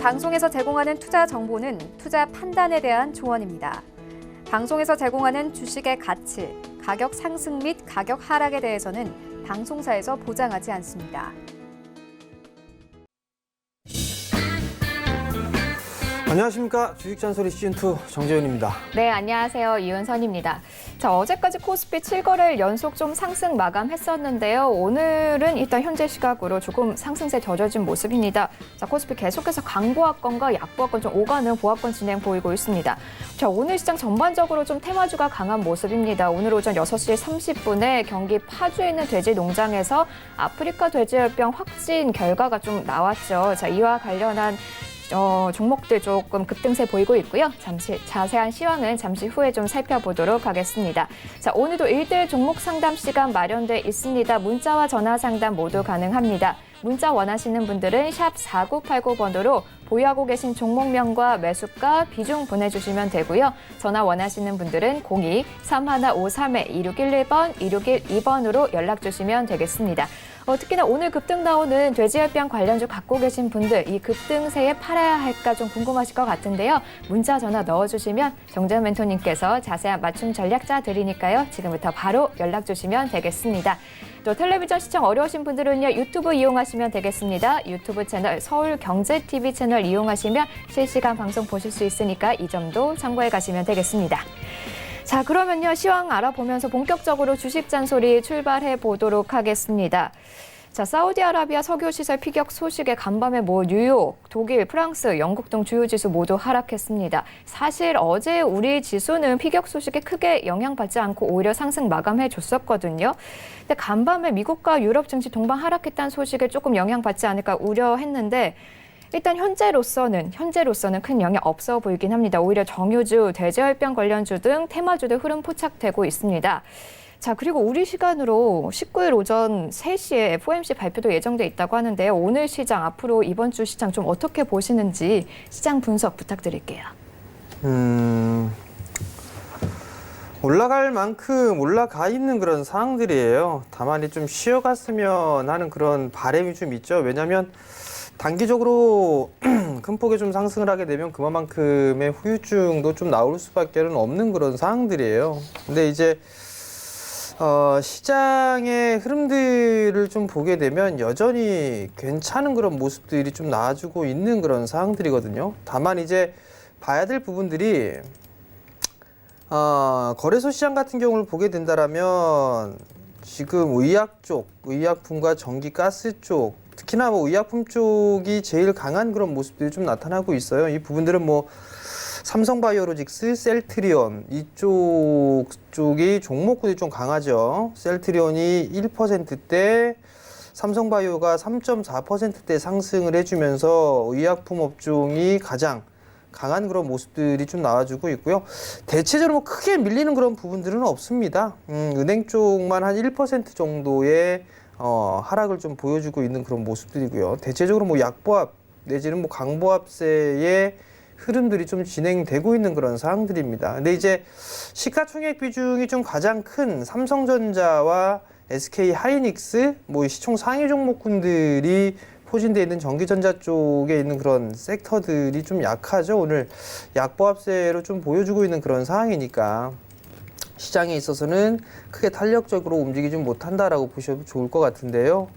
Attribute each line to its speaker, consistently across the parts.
Speaker 1: 방송에서 제공하는 투자 정보는 투자 판단에 대한 조언입니다. 방송에서 제공하는 주식의 가치, 가격 상승 및 가격 하락에 대해서는 방송사에서 보장하지 않습니다.
Speaker 2: 안녕하십니까. 주식잔소리 시즌2 정재윤입니다.
Speaker 3: 네, 안녕하세요. 이은선입니다. 자, 어제까지 코스피 7거래일 연속 좀 상승 마감했었는데요. 오늘은 일단 현재 시각으로 조금 상승세 젖어진 모습입니다. 자, 코스피 계속해서 강보합권과 약보합권 좀 오가는 보합권 진행 보이고 있습니다. 자, 오늘 시장 전반적으로 좀 테마주가 강한 모습입니다. 오늘 오전 6시 30분에 경기 파주에 있는 돼지 농장에서 아프리카 돼지열병 확진 결과가 좀 나왔죠. 자, 이와 관련한 종목들 조금 급등세 보이고 있고요. 잠시 자세한 시황은 잠시 후에 좀 살펴보도록 하겠습니다. 자, 오늘도 1대1 종목 상담 시간 마련돼 있습니다. 문자와 전화 상담 모두 가능합니다. 문자 원하시는 분들은 샵 4989번으로 보유하고 계신 종목명과 매수가, 비중 보내주시면 되고요. 전화 원하시는 분들은 02-3153-2611번, 2612번으로 연락 주시면 되겠습니다. 특히나 오늘 급등 나오는 돼지열병 관련주 갖고 계신 분들, 이 급등세에 팔아야 할까 좀 궁금하실 것 같은데요. 문자, 전화 넣어주시면 정재훈 멘토님께서 자세한 맞춤 전략자 드리니까요. 지금부터 바로 연락 주시면 되겠습니다. 또 텔레비전 시청 어려우신 분들은요, 유튜브 이용하시면 되겠습니다. 유튜브 채널 서울경제TV 채널 이용하시면 실시간 방송 보실 수 있으니까 이 점도 참고해 가시면 되겠습니다. 자, 그러면요, 시황 알아보면서 본격적으로 주식 잔소리 출발해 보도록 하겠습니다. 자, 사우디아라비아 석유시설 피격 소식에 간밤에 뉴욕, 독일, 프랑스, 영국 등 주요 지수 모두 하락했습니다. 사실 어제 우리 지수는 피격 소식에 크게 영향받지 않고 오히려 상승 마감해 줬었거든요. 근데 간밤에 미국과 유럽 증시 동반 하락했다는 소식에 조금 영향받지 않을까 우려했는데 일단 현재로서는 큰 영향 없어 보이긴 합니다. 오히려 정유주, 돼지열병 관련주 등 테마주들 흐름 포착되고 있습니다. 자, 그리고 우리 시간으로 19일 오전 3시에 FOMC 발표도 예정돼 있다고 하는데요. 오늘 시장, 앞으로 이번 주 시장 좀 어떻게 보시는지 시장 분석 부탁드릴게요.
Speaker 2: 올라갈 만큼 올라가 있는 그런 상황들이에요. 다만 좀 쉬어갔으면 하는 그런 바람이 좀 있죠. 왜냐하면 단기적으로 큰 폭의 좀 상승을 하게 되면 그만큼의 후유증도 좀 나올 수밖에 없는 그런 상황들이에요. 근데 이제 시장의 흐름들을 좀 보게 되면 여전히 괜찮은 그런 모습들이 좀 나와주고 있는 그런 상황들이거든요. 다만 이제 봐야 될 부분들이 거래소 시장 같은 경우를 보게 된다라면 지금 의약 쪽, 의약품과 전기 가스 쪽, 특히나 의약품 쪽이 제일 강한 그런 모습들이 좀 나타나고 있어요. 이 부분들은 삼성바이오로직스, 셀트리온 쪽이 종목군이 좀 강하죠. 셀트리온이 1%대, 삼성바이오가 3.4%대 상승을 해주면서 의약품 업종이 가장 강한 그런 모습들이 좀 나와주고 있고요. 대체적으로 크게 밀리는 그런 부분들은 없습니다. 은행 쪽만 한 1% 정도의 하락을 좀 보여주고 있는 그런 모습들이고요. 대체적으로 약보합 내지는 강보합세의 흐름들이 좀 진행되고 있는 그런 상황들입니다. 근데 이제 시가총액 비중이 좀 가장 큰 삼성전자와 SK하이닉스, 시총 상위 종목군들이 포진되어 있는 전기전자 쪽에 있는 그런 섹터들이 좀 약하죠. 오늘 약보합세로 좀 보여주고 있는 그런 상황이니까 시장에 있어서는 크게 탄력적으로 움직이지 못한다라고 보셔도 좋을 것 같은데요.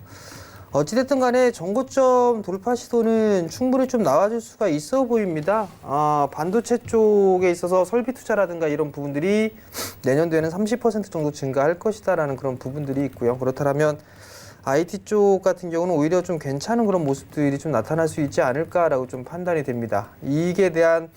Speaker 2: 어찌됐든 간에 전고점 돌파 시도는 충분히 좀 나와줄 수가 있어 보입니다. 반도체 쪽에 있어서 설비 투자라든가 이런 부분들이 내년도에는 30% 정도 증가할 것이다라는 그런 부분들이 있고요. 그렇다면 IT 쪽 같은 경우는 오히려 좀 괜찮은 그런 모습들이 좀 나타날 수 있지 않을까라고 좀 판단이 됩니다. 이익에 대한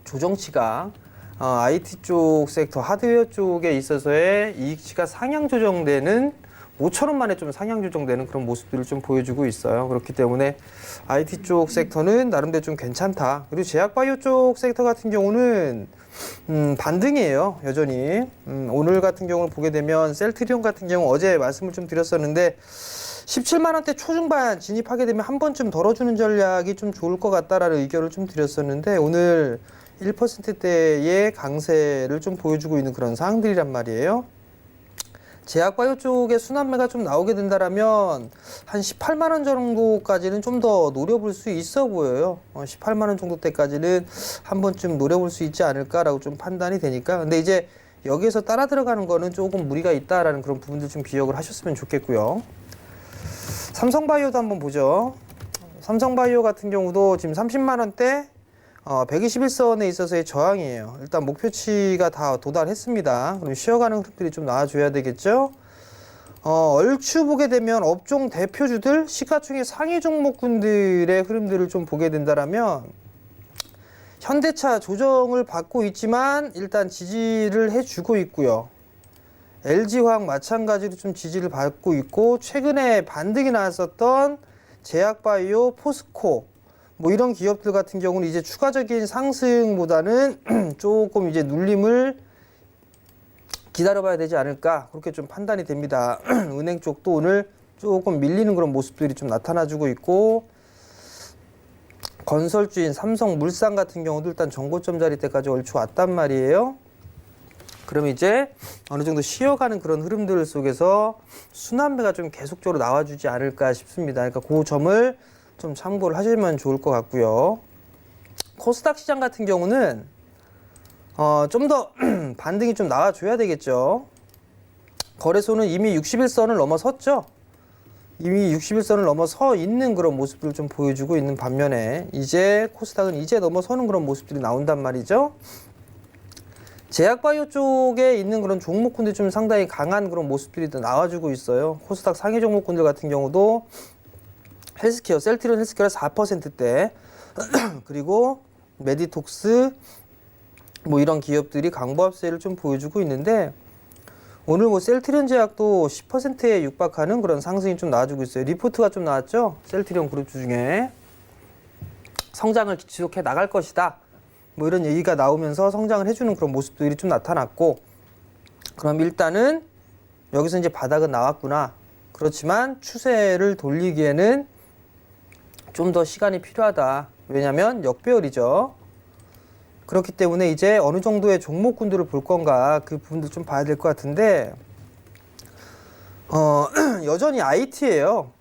Speaker 2: 조정치가 IT 쪽 섹터, 하드웨어 쪽에 있어서의 이익치가 상향 조정되는 5천 원 만에 좀 상향 조정되는 그런 모습들을 좀 보여주고 있어요. 그렇기 때문에 IT 쪽 섹터는 나름대로 좀 괜찮다. 그리고 제약바이오 쪽 섹터 같은 경우는 반등이에요. 여전히. 오늘 같은 경우를 보게 되면 셀트리온 같은 경우 어제 말씀을 좀 드렸었는데 17만 원대 초중반 진입하게 되면 한 번쯤 덜어주는 전략이 좀 좋을 것 같다라는 의견을 좀 드렸었는데 오늘 1%대의 강세를 좀 보여주고 있는 그런 상황들이란 말이에요. 제약바이오 쪽에 순환매가 좀 나오게 된다라면 한 18만 원 정도까지는 좀 더 노려볼 수 있어 보여요. 18만 원 정도 때까지는 한 번쯤 노려볼 수 있지 않을까라고 좀 판단이 되니까. 근데 이제 여기에서 따라 들어가는 거는 조금 무리가 있다라는 그런 부분들 좀 기억을 하셨으면 좋겠고요. 삼성바이오도 한번 보죠. 삼성바이오 같은 경우도 지금 30만 원대 121선에 있어서의 저항이에요. 일단 목표치가 다 도달했습니다. 그럼 쉬어가는 흐름들이 좀 나와줘야 되겠죠. 얼추 보게 되면 업종 대표주들, 시가총액 상위 종목군들의 흐름들을 좀 보게 된다라면 현대차 조정을 받고 있지만 일단 지지를 해주고 있고요. LG화학 마찬가지로 좀 지지를 받고 있고, 최근에 반등이 나왔었던 제약바이오, 포스코 뭐 이런 기업들 같은 경우는 이제 추가적인 상승보다는 조금 이제 눌림을 기다려봐야 되지 않을까, 그렇게 좀 판단이 됩니다. 은행 쪽도 오늘 조금 밀리는 그런 모습들이 좀 나타나주고 있고, 건설주인 삼성물산 같은 경우도 일단 정고점 자리 때까지 얼추 왔단 말이에요. 그럼 이제 어느 정도 쉬어가는 그런 흐름들 속에서 순환매가 좀 계속적으로 나와주지 않을까 싶습니다. 그러니까 그 점을 좀 참고를 하시면 좋을 것 같고요. 코스닥 시장 같은 경우는 좀 더 반등이 좀 나와줘야 되겠죠. 거래소는 이미 61선을 넘어섰죠. 이미 61선을 넘어서 있는 그런 모습들을 좀 보여주고 있는 반면에 이제 코스닥은 이제 넘어서는 그런 모습들이 나온단 말이죠. 제약바이오 쪽에 있는 그런 종목군들이 좀 상당히 강한 그런 모습들이 또 나와주고 있어요. 코스닥 상위 종목군들 같은 경우도 헬스케어, 셀트리온 헬스케어가 4%대 그리고 메디톡스 뭐 이런 기업들이 강보합세를 좀 보여주고 있는데, 오늘 뭐 셀트리온 제약도 10%에 육박하는 그런 상승이 좀 나와주고 있어요. 리포트가 좀 나왔죠. 셀트리온 그룹주 중에 성장을 지속해 나갈 것이다, 뭐 이런 얘기가 나오면서 성장을 해주는 그런 모습들이 좀 나타났고, 그럼 일단은 여기서 이제 바닥은 나왔구나. 그렇지만 추세를 돌리기에는 좀 더 시간이 필요하다. 왜냐하면 역배열이죠. 그렇기 때문에 이제 어느 정도의 종목군들을 볼 건가, 그 부분도 좀 봐야 될 것 같은데, 여전히 IT예요.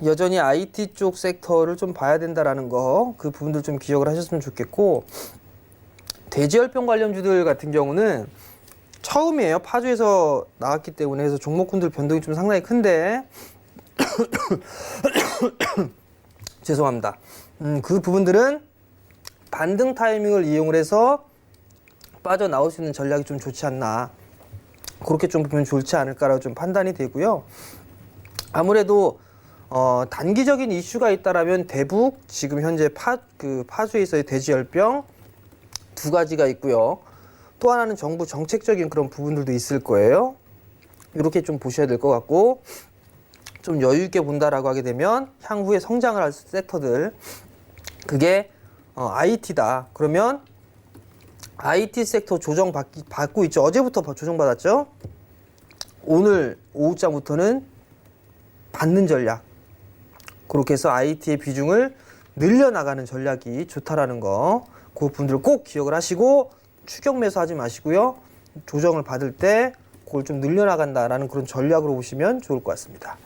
Speaker 2: 여전히 IT 쪽 섹터를 좀 봐야 된다라는 거, 그 부분들 좀 기억을 하셨으면 좋겠고, 돼지열병 관련주들 같은 경우는 처음이에요. 파주에서 나왔기 때문에. 해서 종목군들 변동이 좀 상당히 큰데 죄송합니다. 그 부분들은 반등 타이밍을 이용을 해서 빠져나올 수 있는 전략이 좀 좋지 않나, 그렇게 좀 보면 좋지 않을까라고 좀 판단이 되고요. 아무래도 단기적인 이슈가 있다라면 대북, 지금 현재 파주에서의 돼지열병 두 가지가 있고요. 또 하나는 정부 정책적인 그런 부분들도 있을 거예요. 이렇게 좀 보셔야 될 것 같고, 좀 여유 있게 본다라고 하게 되면 향후에 성장을 할 섹터들, 그게 IT다. 그러면 IT 섹터 조정 받고 있죠. 어제부터 조정받았죠. 오늘 오후장부터는 받는 전략, 그렇게 해서 IT의 비중을 늘려나가는 전략이 좋다라는 거, 그 부분들을 꼭 기억을 하시고 추격 매수하지 마시고요. 조정을 받을 때 그걸 좀 늘려나간다라는 그런 전략으로 보시면 좋을 것 같습니다.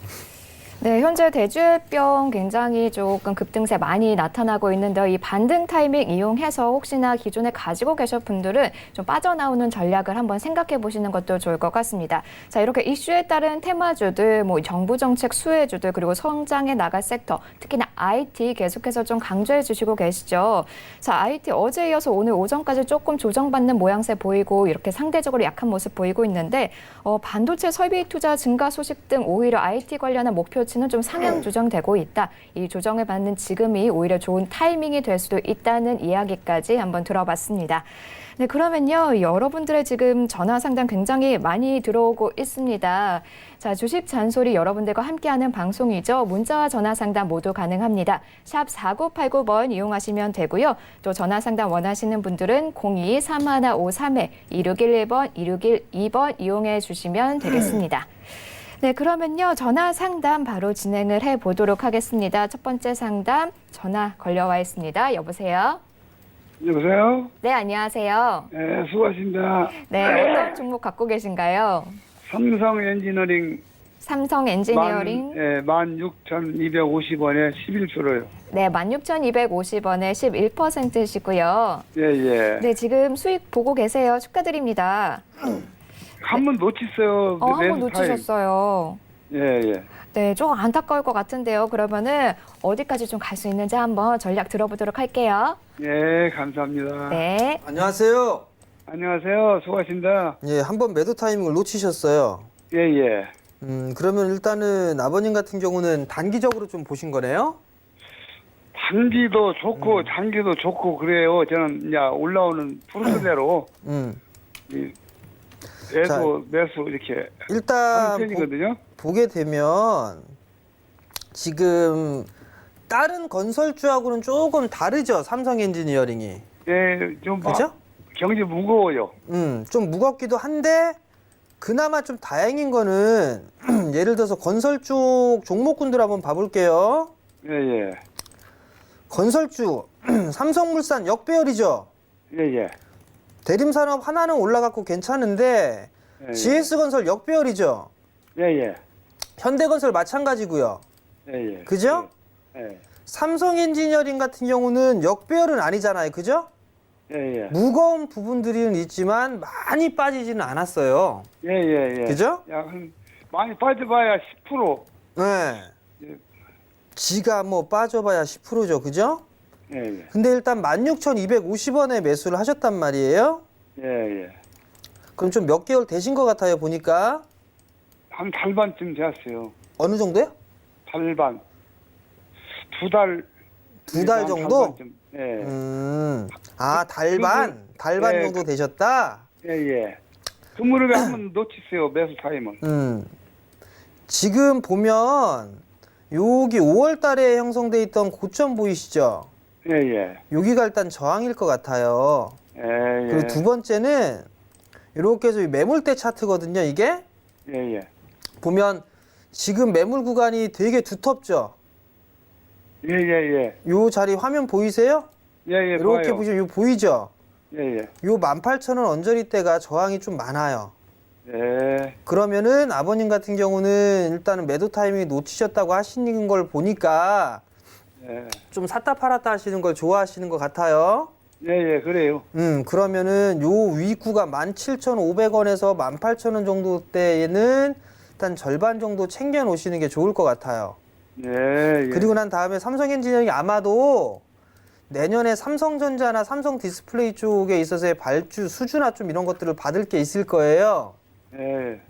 Speaker 3: 네, 현재 돼지열병 굉장히 조금 급등세 많이 나타나고 있는데요. 이 반등 타이밍 이용해서 혹시나 기존에 가지고 계신 분들은 좀 빠져나오는 전략을 한번 생각해 보시는 것도 좋을 것 같습니다. 자, 이렇게 이슈에 따른 테마주들, 뭐 정부 정책 수혜주들, 그리고 성장해 나갈 섹터, 특히나 IT 계속해서 좀 강조해 주시고 계시죠. 자, IT 어제 이어서 오늘 오전까지 조금 조정받는 모양새 보이고, 이렇게 상대적으로 약한 모습 보이고 있는데, 반도체 설비 투자 증가 소식 등 오히려 IT 관련한 목표치는 좀 상향 조정되고 있다. 이 조정을 받는 지금이 오히려 좋은 타이밍이 될 수도 있다는 이야기까지 한번 들어봤습니다. 네, 그러면요, 여러분들의 지금 전화 상담 굉장히 많이 들어오고 있습니다. 자, 주식 잔소리 여러분들과 함께하는 방송이죠. 문자와 전화 상담 모두 가능합니다. 샵 4989번 이용하시면 되고요. 또 전화 상담 원하시는 분들은 02-3153-2611번, 2612번 이용해 주시면 되겠습니다. 네, 그러면요, 전화 상담 바로 진행을 해보도록 하겠습니다. 첫 번째 상담 전화 걸려와 있습니다. 여보세요?
Speaker 4: 여보세요?
Speaker 3: 네, 안녕하세요.
Speaker 4: 네, 수고하십니다.
Speaker 3: 네, 어떤 종목 갖고 계신가요?
Speaker 4: 삼성 엔지니어링
Speaker 3: 삼성 엔지니어링
Speaker 4: 16,250원에 11%요.
Speaker 3: 네, 16,250원에 11%시고요.
Speaker 4: 예, 예.
Speaker 3: 네, 지금 수익 보고 계세요. 축하드립니다.
Speaker 4: 한 번 놓쳤어요.
Speaker 3: 한 번
Speaker 4: 매수 타임.
Speaker 3: 놓치셨어요.
Speaker 4: 예, 예.
Speaker 3: 네, 조금 안타까울 것 같은데요. 그러면은 어디까지 좀 갈 수 있는지 한번 전략 들어보도록 할게요.
Speaker 4: 예, 감사합니다.
Speaker 3: 네.
Speaker 2: 안녕하세요.
Speaker 4: 안녕하세요. 수고하십니다.
Speaker 2: 예, 한번 매도 타이밍을 놓치셨어요.
Speaker 4: 예, 예.
Speaker 2: 그러면 일단은 아버님 같은 경우는 단기적으로 좀 보신 거네요?
Speaker 4: 단기도 좋고 장기도 좋고 그래요. 저는 이제 올라오는 푸르스대로
Speaker 2: 음.
Speaker 4: 이
Speaker 2: 자,
Speaker 4: 매수 이렇게
Speaker 2: 일단
Speaker 4: 하는 편이거든요.
Speaker 2: 보게 되면 지금 다른 건설주하고는 조금 다르죠, 삼성 엔지니어링이.
Speaker 4: 예, 좀
Speaker 2: 그죠?
Speaker 4: 경제 무거워요.
Speaker 2: 좀 무겁기도 한데 그나마 좀 다행인 거는 예를 들어서 건설 쪽 종목군들 한번 봐볼게요.
Speaker 4: 예, 예.
Speaker 2: 건설주 삼성물산 역배열이죠.
Speaker 4: 예, 예.
Speaker 2: 대림산업 하나는 올라갔고 괜찮은데
Speaker 4: 예,
Speaker 2: GS건설 역배열이죠.
Speaker 4: 예, 예.
Speaker 2: 현대건설 마찬가지고요.
Speaker 4: 예, 예.
Speaker 2: 그죠?
Speaker 4: 예,
Speaker 2: 삼성 엔지니어링 같은 경우는 역배열은 아니잖아요. 그죠?
Speaker 4: 예, 예.
Speaker 2: 무거운 부분들은 있지만 많이 빠지지는 않았어요.
Speaker 4: 예, 예, 예.
Speaker 2: 그죠?
Speaker 4: 약 많이 빠져봐야 10%.
Speaker 2: 네.
Speaker 4: 예,
Speaker 2: 지가 뭐 빠져봐야 10%죠. 그죠?
Speaker 4: 예, 예.
Speaker 2: 근데 일단 16,250원에 매수를 하셨단 말이에요.
Speaker 4: 예, 예.
Speaker 2: 그럼 좀 몇 개월 되신 것 같아요. 보니까.
Speaker 4: 한 달 반쯤 되었어요.
Speaker 2: 어느 정도요?
Speaker 4: 달 반. 두 달.
Speaker 2: 두 달
Speaker 4: 한
Speaker 2: 정도?
Speaker 4: 반쯤. 예.
Speaker 2: 달반? 달반
Speaker 4: 예,
Speaker 2: 정도 되셨다?
Speaker 4: 예, 예. 그 무렵에 한번 놓치세요. 매수 타임은.
Speaker 2: 지금 보면 여기 5월 달에 형성돼 있던 고점 보이시죠?
Speaker 4: 예, 예.
Speaker 2: 여기가 일단 저항일 것 같아요.
Speaker 4: 예, 예.
Speaker 2: 그리고 두 번째는 이렇게 해서 매물대 차트거든요, 이게.
Speaker 4: 예, 예.
Speaker 2: 보면 지금 매물 구간이 되게 두텁죠?
Speaker 4: 예, 예, 예.
Speaker 2: 요 자리 화면 보이세요?
Speaker 4: 예, 예.
Speaker 2: 이렇게
Speaker 4: 봐요.
Speaker 2: 보시면 요 보이죠?
Speaker 4: 예, 예.
Speaker 2: 요 18,000원 언저리대가 저항이 좀 많아요.
Speaker 4: 예.
Speaker 2: 그러면은 아버님 같은 경우는 일단은 매도 타이밍 놓치셨다고 하시는 걸 보니까
Speaker 4: 예.
Speaker 2: 좀 샀다 팔았다 하시는 걸 좋아하시는 것 같아요.
Speaker 4: 예, 예. 그래요.
Speaker 2: 그러면은 요 위구가 17,500원에서 18,000원 정도 때에는 일단 절반 정도 챙겨 놓으시는 게 좋을 것 같아요.
Speaker 4: 예, 예.
Speaker 2: 그리고 난 다음에 삼성 엔지니어링이 아마도 내년에 삼성전자나 삼성 디스플레이 쪽에 있어서의 발주 수주나 좀 이런 것들을 받을 게 있을 거예요.
Speaker 4: 예.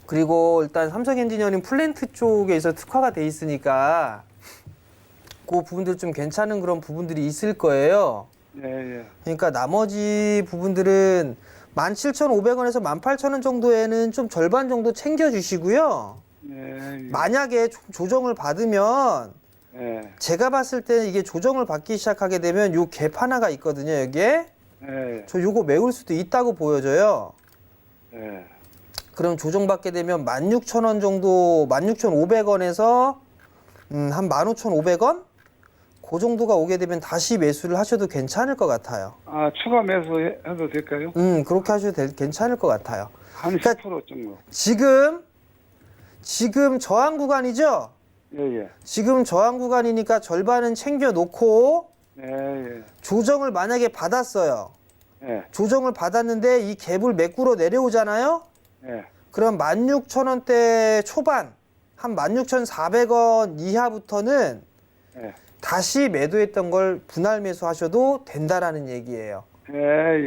Speaker 2: 그리고 일단 삼성 엔지니어링 플랜트 쪽에 있어 특화가 돼 있으니까 그 부분들 좀 괜찮은 그런 부분들이 있을 거예요.
Speaker 4: 예, 예.
Speaker 2: 그러니까 나머지 부분들은 17,500원에서 18,000원 정도에는 좀 절반 정도 챙겨주시고요.
Speaker 4: 예, 예.
Speaker 2: 만약에 조정을 받으면
Speaker 4: 예.
Speaker 2: 제가 봤을 때는 이게 조정을 받기 시작하게 되면 요 갭 하나가 있거든요, 여기에.
Speaker 4: 예.
Speaker 2: 저 요거 메울 수도 있다고 보여져요.
Speaker 4: 예.
Speaker 2: 그럼 조정받게 되면 16,000원 정도, 16,500원에서 한 15,500원? 그 정도가 오게 되면 다시 매수를 하셔도 괜찮을 것 같아요.
Speaker 4: 아, 추가 매수 해도 될까요?
Speaker 2: 그렇게 하셔도 괜찮을 것 같아요.
Speaker 4: 한
Speaker 2: 그러니까
Speaker 4: 10% 정도.
Speaker 2: 지금 저항 구간이죠?
Speaker 4: 예, 예.
Speaker 2: 지금 저항 구간이니까 절반은 챙겨 놓고
Speaker 4: 예, 예.
Speaker 2: 조정을 만약에 받았어요.
Speaker 4: 예.
Speaker 2: 조정을 받았는데 이 갭을 메꾸러 내려오잖아요?
Speaker 4: 예.
Speaker 2: 그럼 16,000원대 초반, 한 16,400원 이하부터는
Speaker 4: 예.
Speaker 2: 다시 매도했던 걸 분할 매수하셔도 된다라는 얘기예요.
Speaker 4: 예,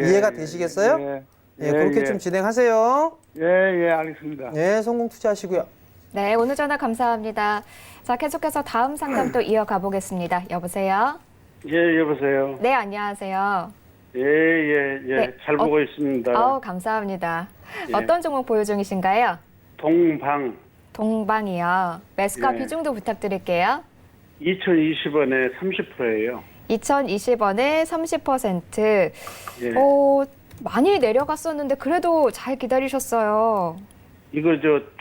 Speaker 4: 예.
Speaker 2: 이해가 되시겠어요?
Speaker 4: 예.
Speaker 2: 예, 그렇게
Speaker 4: 예.
Speaker 2: 좀 진행하세요.
Speaker 4: 예, 예, 알겠습니다.
Speaker 2: 네, 성공 투자하시고요.
Speaker 3: 네, 오늘 전화 감사합니다. 자, 계속해서 다음 상담 또 이어가 보겠습니다. 여보세요?
Speaker 5: 예, 여보세요.
Speaker 3: 네, 안녕하세요.
Speaker 5: 예, 예, 예.
Speaker 3: 네,
Speaker 5: 잘 보고 있습니다.
Speaker 3: 아우, 감사합니다.
Speaker 5: 예.
Speaker 3: 어떤 종목 보유 중이신가요?
Speaker 5: 동방
Speaker 3: 동방이요. 매수가
Speaker 5: 예.
Speaker 3: 비중도 부탁드릴게요.
Speaker 5: 2020원에 30%예요.
Speaker 3: 2020원에 30%.
Speaker 5: 예.
Speaker 3: 많이 내려갔었는데 그래도 잘 기다리셨어요.
Speaker 5: 이거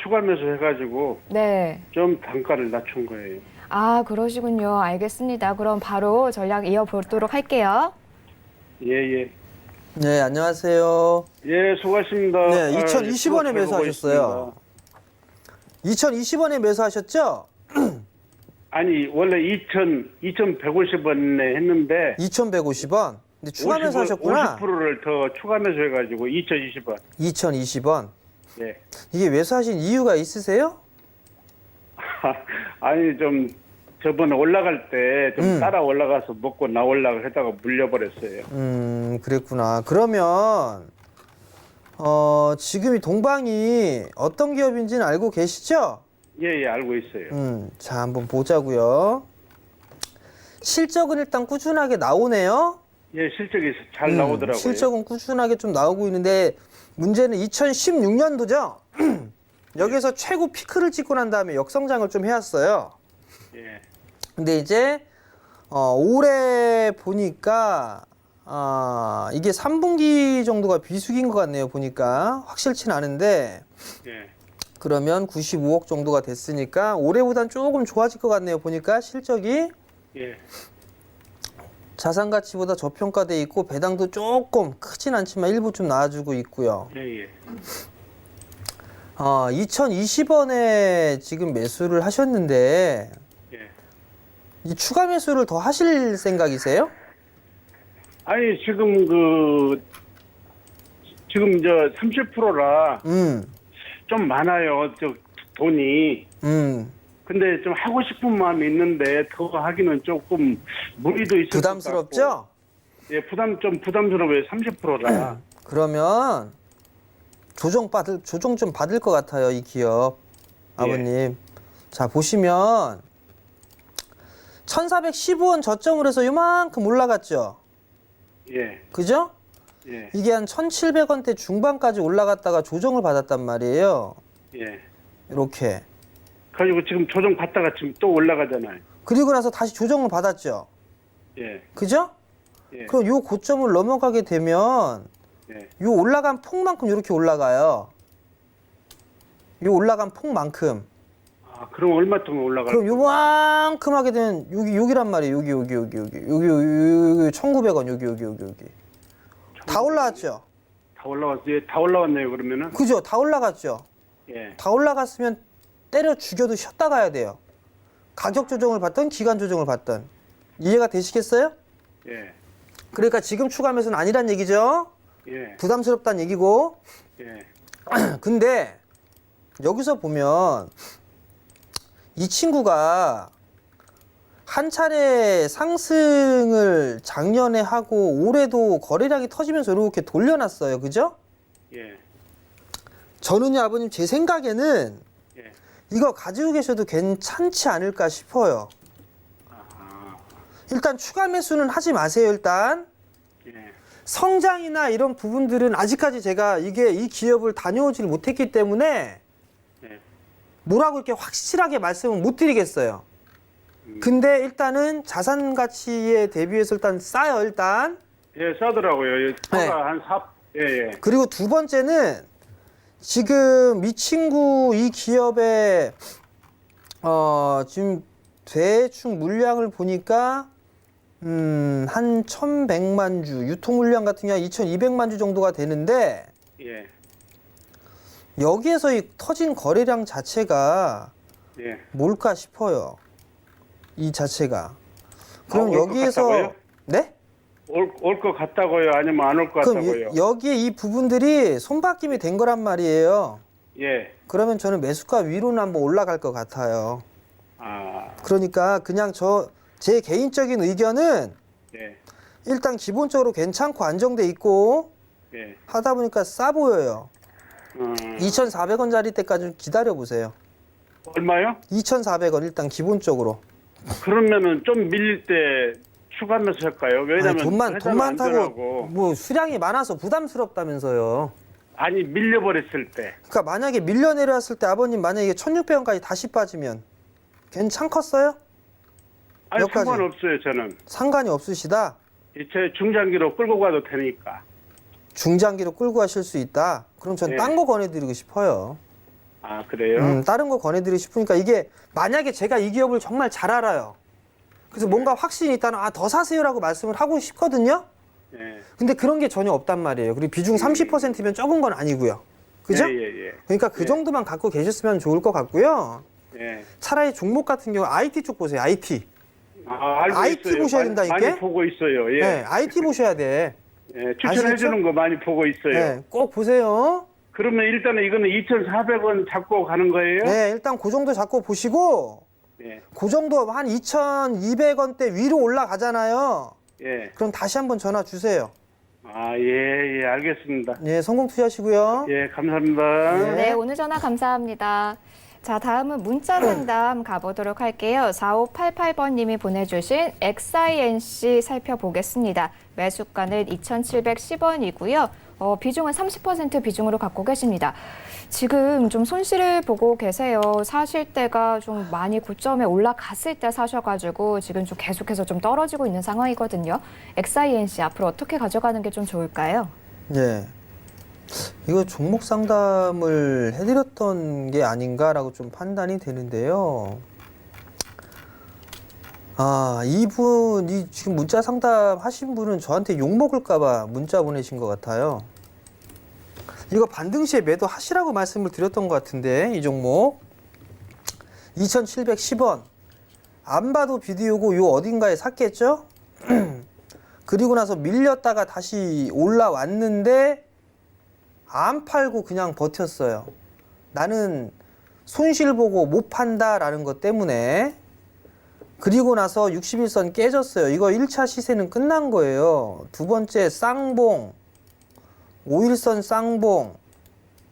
Speaker 5: 추가 매수 해가지고
Speaker 3: 네.
Speaker 5: 좀 단가를 낮춘 거예요.
Speaker 3: 아, 그러시군요. 알겠습니다. 그럼 바로 전략 이어보도록 할게요.
Speaker 5: 예, 예.
Speaker 2: 네, 안녕하세요.
Speaker 5: 예, 수고하십니다.
Speaker 2: 네,
Speaker 5: 아,
Speaker 2: 2020원에
Speaker 5: 수고
Speaker 2: 매수하셨어요. 2020원에 매수하셨죠?
Speaker 5: 아니, 원래 2,150원에 했는데
Speaker 2: 2,150원. 근데 추가 매수하셨구나.
Speaker 5: 50%를 더 추가 매수해가지고 2,020원.
Speaker 2: 2,020원.
Speaker 5: 예.
Speaker 2: 이게 매수하신 이유가 있으세요?
Speaker 5: 아니, 좀 저번에 올라갈 때 좀
Speaker 2: 음.
Speaker 5: 따라 올라가서 먹고 나오려고 하다가 물려버렸어요.
Speaker 2: 그랬구나. 그러면 지금 이 동방이 어떤 기업인지는 알고 계시죠?
Speaker 5: 예, 알고 있어요.
Speaker 2: 자, 한번 보자고요. 실적은 일단 꾸준하게 나오네요.
Speaker 5: 예, 실적이 잘 나오더라고요.
Speaker 2: 실적은 꾸준하게 좀 나오고 있는데 문제는 2016년도죠. 여기서 최고 피크를 찍고 난 다음에 역성장을 좀 해왔어요.
Speaker 5: 예.
Speaker 2: 근데 이제 올해 보니까 이게 3분기 정도가 비수기인 것 같네요. 보니까 확실치는 않은데
Speaker 5: 예.
Speaker 2: 그러면 95억 정도가 됐으니까 올해보단 조금 좋아질 것 같네요. 보니까 실적이
Speaker 5: 예.
Speaker 2: 자산 가치보다 저평가돼 있고 배당도 조금 크진 않지만 일부 좀 나아주고 있고요.
Speaker 5: 예, 예.
Speaker 2: 2020원에 지금 매수를 하셨는데
Speaker 5: 예.
Speaker 2: 이 추가 매수를 더 하실 생각이세요?
Speaker 5: 아니, 지금 저 30%라 좀 많아요. 저 돈이. 근데 좀 하고 싶은 마음이 있는데 더 하기는 조금 무리도 있을
Speaker 2: 부담스럽죠?
Speaker 5: 것 같고. 예, 부담스러워요. 30%라.
Speaker 2: 그러면 조정 좀 받을 것 같아요, 이 기업. 아버님. 자, 보시면 1415원 저점을 해서 요만큼 올라갔죠?
Speaker 5: 예.
Speaker 2: 그죠?
Speaker 5: 예.
Speaker 2: 이게 한 1700원대 중반까지 올라갔다가 조정을 받았단 말이에요.
Speaker 5: 예.
Speaker 2: 이렇게.
Speaker 5: 가지고 지금 조정 받다가 지금 또 올라가잖아요.
Speaker 2: 그리고 나서 다시 조정을 받았죠?
Speaker 5: 예.
Speaker 2: 그죠?
Speaker 5: 예.
Speaker 2: 그럼 요 고점을 넘어가게 되면
Speaker 5: 예.
Speaker 2: 요 올라간 폭만큼 이렇게 올라가요. 요 올라간 폭만큼.
Speaker 5: 아, 그럼 얼마 동안 올라갈
Speaker 2: 그럼 요만큼 하게 되면 여기란 말이에요. 여기 1900원 여기. 다 올라왔죠?
Speaker 5: 다 올라왔어요. 예, 다 올라왔네요, 그러면은.
Speaker 2: 그죠? 다 올라갔죠?
Speaker 5: 예.
Speaker 2: 다 올라갔으면 때려 죽여도 쉬었다 가야 돼요. 가격 조정을 받든 기간 조정을 받든. 이해가 되시겠어요?
Speaker 5: 예.
Speaker 2: 그러니까 지금 추가 매수는 아니란 얘기죠?
Speaker 5: 예.
Speaker 2: 부담스럽다는 얘기고.
Speaker 5: 예.
Speaker 2: 근데 여기서 보면 이 친구가 한 차례 상승을 작년에 하고 올해도 거래량이 터지면서 이렇게 돌려놨어요. 그죠?
Speaker 5: 예.
Speaker 2: 저는요, 아버님, 제 생각에는
Speaker 5: 예.
Speaker 2: 이거 가지고 계셔도 괜찮지 않을까 싶어요. 일단 추가 매수는 하지 마세요, 일단.
Speaker 5: 예.
Speaker 2: 성장이나 이런 부분들은 아직까지 제가 이 기업을 다녀오질 못했기 때문에
Speaker 5: 예.
Speaker 2: 뭐라고 이렇게 확실하게 말씀은 못 드리겠어요. 근데 일단은 자산 가치에 대비해서 일단 싸요, 일단.
Speaker 5: 예, 싸더라고요. 예,
Speaker 2: 네.
Speaker 5: 한 4, 예, 예.
Speaker 2: 그리고 두 번째는 지금 이 친구 이 기업의 지금 대충 물량을 보니까 한 1100만 주, 유통 물량 같은 경우 2200만 주 정도가 되는데
Speaker 5: 예.
Speaker 2: 여기에서 이 터진 거래량 자체가
Speaker 5: 예.
Speaker 2: 뭘까 싶어요. 이 자체가. 그럼
Speaker 5: 올 것
Speaker 2: 여기에서
Speaker 5: 같다고요?
Speaker 2: 네?
Speaker 5: 올 것 같다고요? 아니면 안 올 것
Speaker 2: 그럼
Speaker 5: 같다고요?
Speaker 2: 여기에 이 부분들이 손바뀜이 된 거란 말이에요.
Speaker 5: 예.
Speaker 2: 그러면 저는 매수가 위로는 한번 올라갈 것 같아요.
Speaker 5: 아,
Speaker 2: 그러니까 그냥 제 개인적인 의견은
Speaker 5: 예.
Speaker 2: 일단 기본적으로 괜찮고 안정돼 있고
Speaker 5: 예.
Speaker 2: 하다 보니까 싸 보여요. 2,400원짜리 때까지 좀 기다려 보세요.
Speaker 5: 얼마요?
Speaker 2: 2,400원 일단 기본적으로.
Speaker 5: 그러면은 좀 밀릴 때 추가 매수할까요? 왜냐면
Speaker 2: 아니, 돈
Speaker 5: 회사는
Speaker 2: 많다고
Speaker 5: 안전하고.
Speaker 2: 뭐 수량이 많아서 부담스럽다면서요.
Speaker 5: 아니, 밀려버렸을 때.
Speaker 2: 그러니까 만약에 밀려 내려왔을 때 아버님 만약에 1,600원까지 다시 빠지면 괜찮겠어요?
Speaker 5: 아니,
Speaker 2: 몇 가지?
Speaker 5: 상관없어요, 저는.
Speaker 2: 상관이 없으시다.
Speaker 5: 제 중장기로 끌고 가도 되니까.
Speaker 2: 중장기로 끌고 가실 수 있다. 그럼 전
Speaker 5: 네.
Speaker 2: 딴 거 권해드리고 싶어요.
Speaker 5: 아, 그래요?
Speaker 2: 다른 거 권해드리고 싶으니까 이게 만약에 제가 이 기업을 정말 잘 알아요. 그래서 뭔가 확신이 있다면 더 사세요라고 말씀을 하고 싶거든요.
Speaker 5: 예.
Speaker 2: 근데 그런 게 전혀 없단 말이에요. 그리고 비중 30%면 적은 건 아니고요. 그죠?
Speaker 5: 예.
Speaker 2: 그러니까 그 정도만 갖고 계셨으면 좋을 것 같고요.
Speaker 5: 예.
Speaker 2: 차라리 종목 같은 경우 IT 쪽 보세요. IT.
Speaker 5: 알고
Speaker 2: IT
Speaker 5: 있어요.
Speaker 2: 보셔야
Speaker 5: 많이,
Speaker 2: 된다니까?
Speaker 5: 많이 보고 있어요. 예.
Speaker 2: 네, IT 보셔야 돼.
Speaker 5: 예. 추천해 주는 거 많이 보고 있어요.
Speaker 2: 네, 꼭 보세요.
Speaker 5: 그러면 일단은 이거는 2,400원 잡고 가는 거예요?
Speaker 2: 네, 일단 그 정도 잡고 보시고
Speaker 5: 예.
Speaker 2: 그 정도 한 2,200원대 위로 올라가잖아요.
Speaker 5: 예.
Speaker 2: 그럼 다시 한번 전화 주세요.
Speaker 5: 예, 알겠습니다.
Speaker 2: 네, 성공 투자하시고요.
Speaker 5: 예, 감사합니다.
Speaker 3: 네, 오늘 전화 감사합니다. 자, 다음은 문자 상담 가보도록 할게요. 4588번님이 보내주신 XINC 살펴보겠습니다. 매수가는 2,710원이고요. 비중은 30% 비중으로 갖고 계십니다. 지금 좀 손실을 보고 계세요. 사실 때가 좀 많이 고점에 올라갔을 때 사셔가지고 지금 좀 계속해서 좀 떨어지고 있는 상황이거든요. XINC 앞으로 어떻게 가져가는 게 좀 좋을까요?
Speaker 2: 네. 이거 종목 상담을 해드렸던 게 아닌가라고 좀 판단이 되는데요. 이분이 지금 문자 상담 하신 분은 저한테 욕먹을까봐 문자 보내신 것 같아요. 이거 반등 시에 매도 하시라고 말씀을 드렸던 것 같은데, 이 종목. 2,710원. 안 봐도 비디오고 요 어딘가에 샀겠죠? 그리고 나서 밀렸다가 다시 올라왔는데, 안 팔고 그냥 버텼어요. 나는 손실 보고 못 판다라는 것 때문에. 그리고 나서 61선 깨졌어요. 이거 1차 시세는 끝난 거예요. 두 번째 쌍봉, 5일선 쌍봉,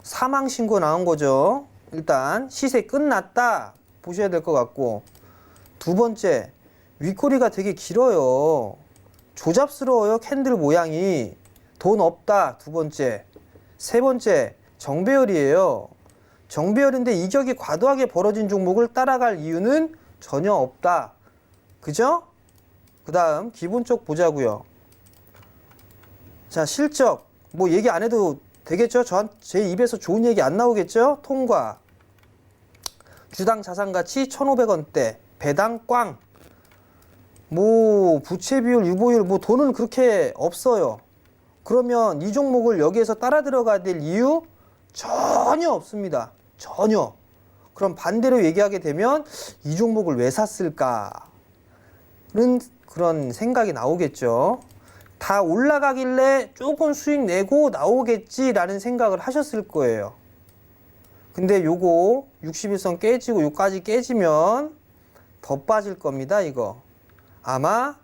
Speaker 2: 사망 신고 나온 거죠. 일단 시세 끝났다 보셔야 될 것 같고, 두 번째 윗꼬리가 되게 길어요. 조잡스러워요. 캔들 모양이. 돈 없다. 두 번째. 세 번째 정배열이에요. 정배열인데 이격이 과도하게 벌어진 종목을 따라갈 이유는 전혀 없다. 그죠? 그 다음 기본 쪽 보자고요. 자, 실적 뭐 얘기 안 해도 되겠죠? 제 입에서 좋은 얘기 안 나오겠죠? 통과. 주당 자산가치 1,500원대. 배당 꽝. 뭐 부채 비율, 유보율 뭐 돈은 그렇게 없어요. 그러면 이 종목을 여기에서 따라 들어가야 될 이유 전혀 없습니다. 전혀. 그럼 반대로 얘기하게 되면 이 종목을 왜 샀을까는 그런 생각이 나오겠죠. 다 올라가길래 조금 수익 내고 나오겠지라는 생각을 하셨을 거예요. 근데 요거 61선 깨지고 요까지 깨지면 더 빠질 겁니다. 이거 아마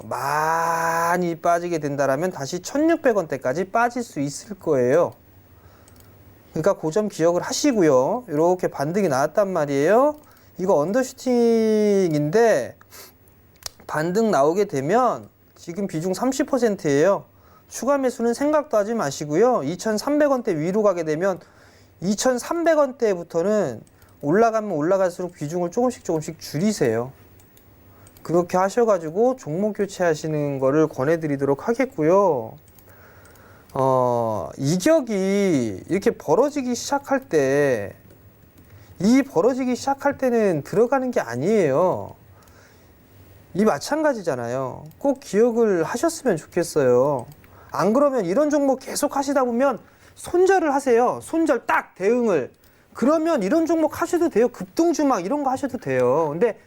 Speaker 2: 많이 빠지게 된다라면 다시 1,600원대까지 빠질 수 있을 거예요. 그러니까 그 점 기억을 하시고요. 이렇게 반등이 나왔단 말이에요. 이거 언더슈팅인데 반등 나오게 되면 지금 비중 30%예요. 추가 매수는 생각도 하지 마시고요. 2,300원대 위로 가게 되면 2,300원대부터는 올라가면 올라갈수록 비중을 조금씩 줄이세요. 그렇게 하셔가지고 종목 교체하시는 거를 권해드리도록 하겠고요. 이격이 이렇게 벌어지기 시작할 때, 벌어지기 시작할 때는 들어가는 게 아니에요. 이 마찬가지잖아요. 꼭 기억을 하셨으면 좋겠어요. 안 그러면 이런 종목 계속 하시다 보면 손절을 하세요. 손절 딱 대응을. 그러면 이런 종목 하셔도 돼요. 급등주막 이런 거 하셔도 돼요. 근데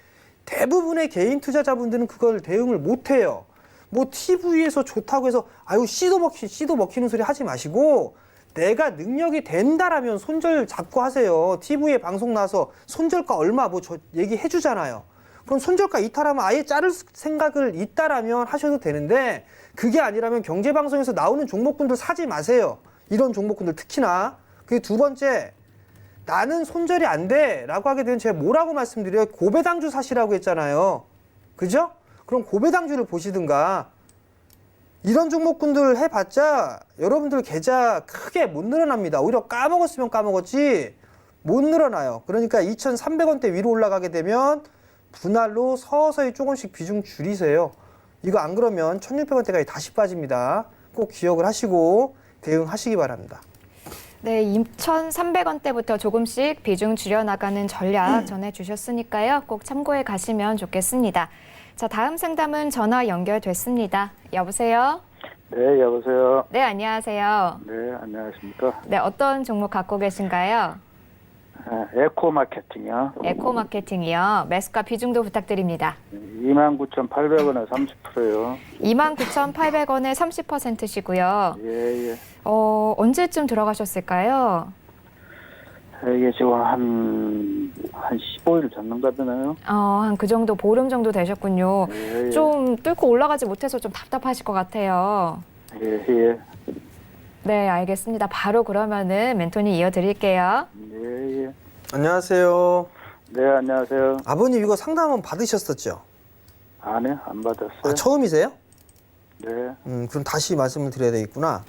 Speaker 2: 대부분의 개인 투자자분들은 그걸 대응을 못 해요. 뭐 TV에서 좋다고 해서 아유 씨도 먹히는 소리 하지 마시고, 내가 능력이 된다라면 손절 잡고 하세요. TV에 방송 나와서 손절가 얼마 뭐 저 얘기해 주잖아요. 그럼 손절가 이탈하면 아예 자를 생각을 있다라면 하셔도 되는데, 그게 아니라면 경제방송에서 나오는 종목군들 사지 마세요. 이런 종목군들 특히나. 그게 두 번째, 나는 손절이 안 돼 라고 하게 되면 제가 뭐라고 말씀드려요? 고배당주 사시라고 했잖아요. 그죠? 그럼 고배당주를 보시든가. 이런 종목군들 해봤자 여러분들 계좌 크게 못 늘어납니다. 오히려 까먹었으면 까먹었지 못 늘어나요. 그러니까 2,300원대 위로 올라가게 되면 분할로 서서히 조금씩 비중 줄이세요. 이거 안 그러면 1,600원대까지 다시 빠집니다. 꼭 기억을 하시고 대응하시기 바랍니다.
Speaker 3: 네, 2,300원대부터 조금씩 비중 줄여나가는 전략 전해주셨으니까요. 꼭 참고해 가시면 좋겠습니다. 자, 다음 상담은 전화 연결됐습니다. 여보세요?
Speaker 6: 네, 여보세요.
Speaker 3: 네, 안녕하세요.
Speaker 6: 네, 안녕하십니까.
Speaker 3: 네, 어떤 종목 갖고 계신가요?
Speaker 6: 에코 마케팅이요.
Speaker 3: 에코 마케팅이요. 매수가 비중도 부탁드립니다.
Speaker 6: 29,800원에 30%요.
Speaker 3: 29,800원에 30%시고요.
Speaker 6: 예, 예.
Speaker 3: 언제쯤 들어가셨을까요?
Speaker 6: 이게 지금 한 15일 됐는가 되나요?
Speaker 3: 한 그 정도, 보름 정도 되셨군요.
Speaker 6: 예, 예.
Speaker 3: 좀 뚫고 올라가지 못해서 좀 답답하실 것 같아요.
Speaker 6: 예, 예.
Speaker 3: 네, 알겠습니다. 바로 그러면은 멘토님 이어드릴게요.
Speaker 6: 예, 예.
Speaker 2: 안녕하세요.
Speaker 6: 네, 안녕하세요.
Speaker 2: 아버님 이거 상담은 받으셨었죠?
Speaker 6: 아니요, 안 받았어요.
Speaker 2: 아, 처음이세요?
Speaker 6: 네,
Speaker 2: 그럼 다시 말씀을 드려야 되겠구나.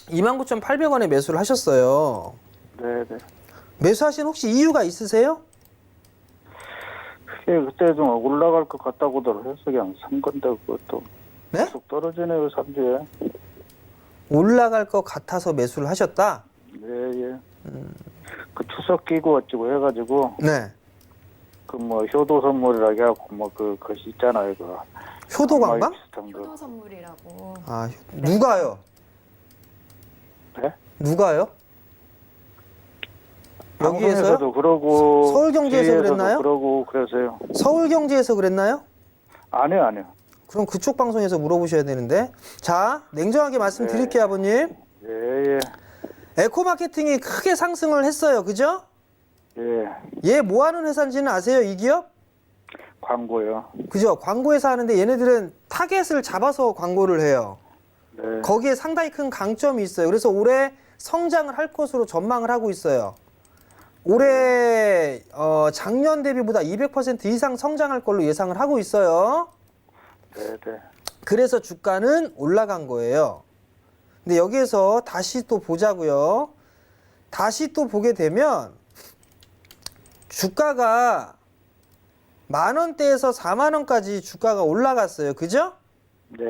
Speaker 2: 29,800원에 매수를 하셨어요.
Speaker 6: 네, 네.
Speaker 2: 매수하신 혹시 이유가 있으세요?
Speaker 6: 그때 좀 올라갈 것 같다고들 해서 그냥 산 건데 그것도
Speaker 2: 네?
Speaker 6: 계속 떨어지네요, 3주에.
Speaker 2: 올라갈 것 같아서 매수를 하셨다?
Speaker 6: 네, 예. 그 추석 끼고 어찌고 해가지고
Speaker 2: 네.
Speaker 6: 그 뭐 효도 선물이라고 해갖고 뭐 그것이 있잖아요, 그
Speaker 2: 효도관광?
Speaker 6: 비슷한 거.
Speaker 3: 효도 선물이라고.
Speaker 2: 아, 누가요?
Speaker 6: 네?
Speaker 2: 누가요? 여기에서요?
Speaker 6: 방송에서도 그러고
Speaker 2: 서울경제에서
Speaker 6: TV에서도
Speaker 2: 그랬나요?
Speaker 6: 그러고 그래서요.
Speaker 2: 서울경제에서 그랬나요?
Speaker 6: 아니요, 아니요.
Speaker 2: 그럼 그쪽 방송에서 물어보셔야 되는데. 자, 냉정하게 말씀드릴게요, 아버님.
Speaker 6: 예, 예,
Speaker 2: 에코마케팅이 크게 상승을 했어요. 그죠?
Speaker 6: 예.
Speaker 2: 얘 뭐 하는 회사인지는 아세요, 이 기업?
Speaker 6: 광고요.
Speaker 2: 그죠? 광고회사 하는데 얘네들은 타겟을 잡아서 광고를 해요.
Speaker 6: 네.
Speaker 2: 거기에 상당히 큰 강점이 있어요. 그래서 올해 성장을 할 것으로 전망을 하고 있어요. 올해 작년 대비보다 200% 이상 성장할 걸로 예상을 하고 있어요.
Speaker 6: 네, 네.
Speaker 2: 그래서 주가는 올라간 거예요. 근데 여기에서 다시 또 보자고요. 다시 또 보게 되면 주가가 10,000원대에서 40,000원까지 주가가 올라갔어요. 그죠?
Speaker 6: 네.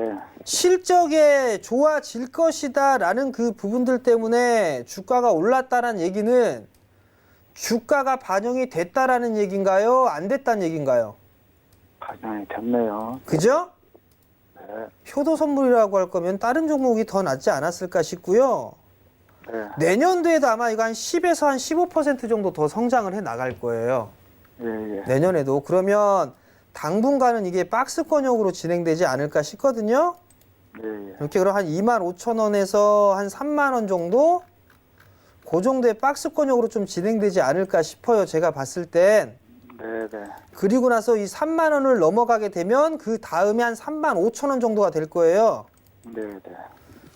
Speaker 2: 실적에 좋아질 것이다 라는 그 부분들 때문에 주가가 올랐다는 얘기는 주가가 반영이 됐다라는 얘기인가요? 안 됐다는 얘기인가요?
Speaker 6: 반영이 됐네요.
Speaker 2: 그죠?
Speaker 6: 네,
Speaker 2: 효도 선물이라고 할 거면 다른 종목이 더 낫지 않았을까 싶고요.
Speaker 6: 네.
Speaker 2: 내년도에도 아마 이거 한 10에서 한 15% 정도 더 성장을 해 나갈 거예요.
Speaker 6: 예, 예.
Speaker 2: 내년에도. 그러면 당분간은 이게 박스권역으로 진행되지 않을까 싶거든요.
Speaker 6: 예, 예.
Speaker 2: 이렇게 그럼 한 25,000원에서 한 30,000원 정도? 그 정도의 박스권역으로 좀 진행되지 않을까 싶어요. 제가 봤을 땐.
Speaker 6: 네, 네.
Speaker 2: 그리고 나서 이 30,000원을 넘어가게 되면 그 다음에 한 35,000원 정도가 될 거예요.
Speaker 6: 네, 네.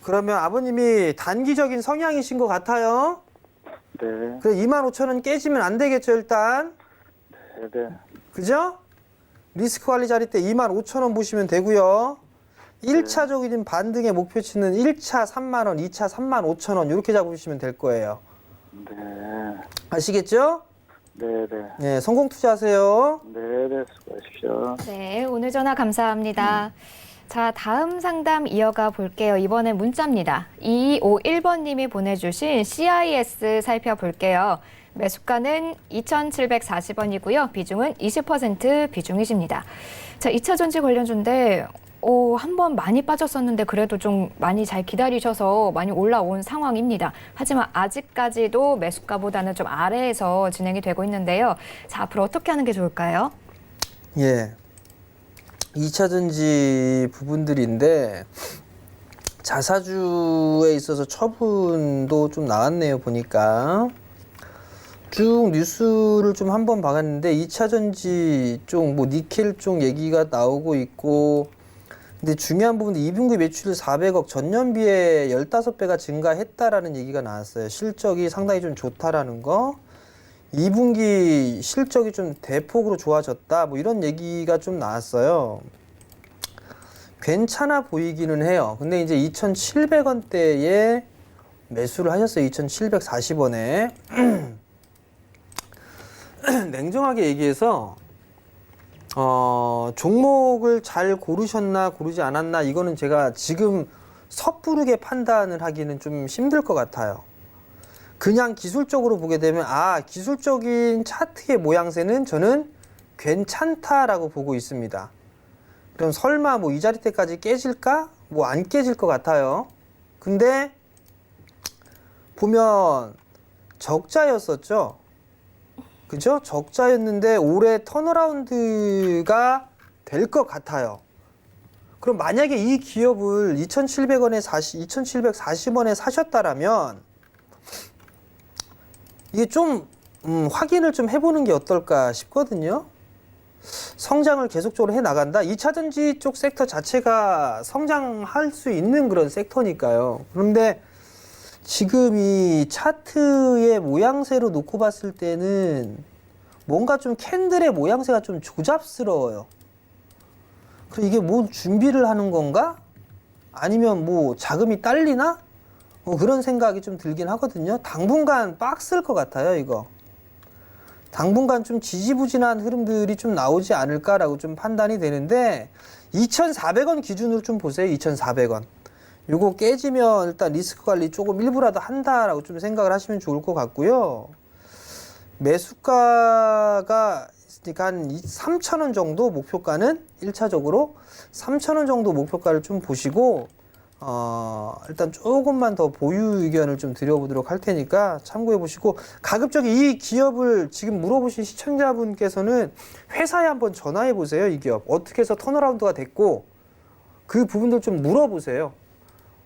Speaker 2: 그러면 아버님이 단기적인 성향이신 것 같아요.
Speaker 6: 네,
Speaker 2: 그래서 25,000원 깨지면 안 되겠죠, 일단.
Speaker 6: 네, 네.
Speaker 2: 그죠? 리스크 관리 자리 때 25,000원 보시면 되고요. 1차적인 반등의 목표치는 1차 30,000원, 2차 35,000원 이렇게 잡으시면 될 거예요.
Speaker 6: 네,
Speaker 2: 아시겠죠?
Speaker 6: 네, 네.
Speaker 2: 네, 성공 투자하세요.
Speaker 6: 네, 네. 수고하십시오.
Speaker 3: 네, 오늘 전화 감사합니다. 자, 다음 상담 이어가 볼게요. 이번엔 문자입니다. 2251번님이 보내주신 CIS 살펴볼게요. 매수가는 2,740원이고요. 비중은 20% 비중이십니다. 자, 2차 전지 관련주인데 한번 많이 빠졌었는데 그래도 좀 많이 잘 기다리셔서 많이 올라온 상황입니다. 하지만 아직까지도 매수가보다는 좀 아래에서 진행이 되고 있는데요. 자, 앞으로 어떻게 하는 게 좋을까요?
Speaker 2: 예. 2차 전지 부분들인데 자사주에 있어서 처분도 좀 나왔네요, 보니까. 쭉 뉴스를 좀 한번 봐갔는데 2차 전지 쪽, 뭐 니켈 쪽 얘기가 나오고 있고, 근데 중요한 부분은 2분기 매출 400억, 전년비에 15배가 증가했다라는 얘기가 나왔어요. 실적이 상당히 좀 좋다라는 거. 2분기 실적이 좀 대폭으로 좋아졌다, 뭐 이런 얘기가 좀 나왔어요. 괜찮아 보이기는 해요. 근데 이제 2,700원대에 매수를 하셨어요. 2,740원에. 냉정하게 얘기해서 종목을 잘 고르셨나 고르지 않았나 이거는 제가 지금 섣부르게 판단을 하기는 좀 힘들 것 같아요. 그냥 기술적으로 보게 되면 기술적인 차트의 모양새는 저는 괜찮다라고 보고 있습니다. 그럼 설마 뭐 이 자리 때까지 깨질까? 뭐 안 깨질 것 같아요. 근데 보면 적자였었죠. 그죠? 적자였는데 올해 턴어라운드가 될 것 같아요. 그럼 만약에 이 기업을 2,740원에 사셨다라면 이게 좀 확인을 좀 해보는 게 어떨까 싶거든요. 성장을 계속적으로 해 나간다. 2차전지 쪽 섹터 자체가 성장할 수 있는 그런 섹터니까요. 그런데 지금 이 차트의 모양새로 놓고 봤을 때는 뭔가 좀 캔들의 모양새가 좀 조잡스러워요. 그럼 이게 뭐 준비를 하는 건가? 아니면 뭐 자금이 딸리나? 뭐 그런 생각이 좀 들긴 하거든요. 당분간 빡셀 것 같아요, 이거. 당분간 좀 지지부진한 흐름들이 좀 나오지 않을까라고 좀 판단이 되는데 2,400원 기준으로 좀 보세요. 2,400원. 요거 깨지면 일단 리스크 관리 조금 일부라도 한다라고 좀 생각을 하시면 좋을 것 같고요. 매수가가 있으니까 한 3,000원 정도 목표가는 1차적으로 3,000원 정도 목표가를 좀 보시고 일단 조금만 더 보유 의견을 좀 드려보도록 할 테니까 참고해 보시고, 가급적이 이 기업을 지금 물어보신 시청자분께서는 회사에 한번 전화해 보세요. 이 기업 어떻게 해서 턴어라운드가 됐고 그 부분들 좀 물어보세요.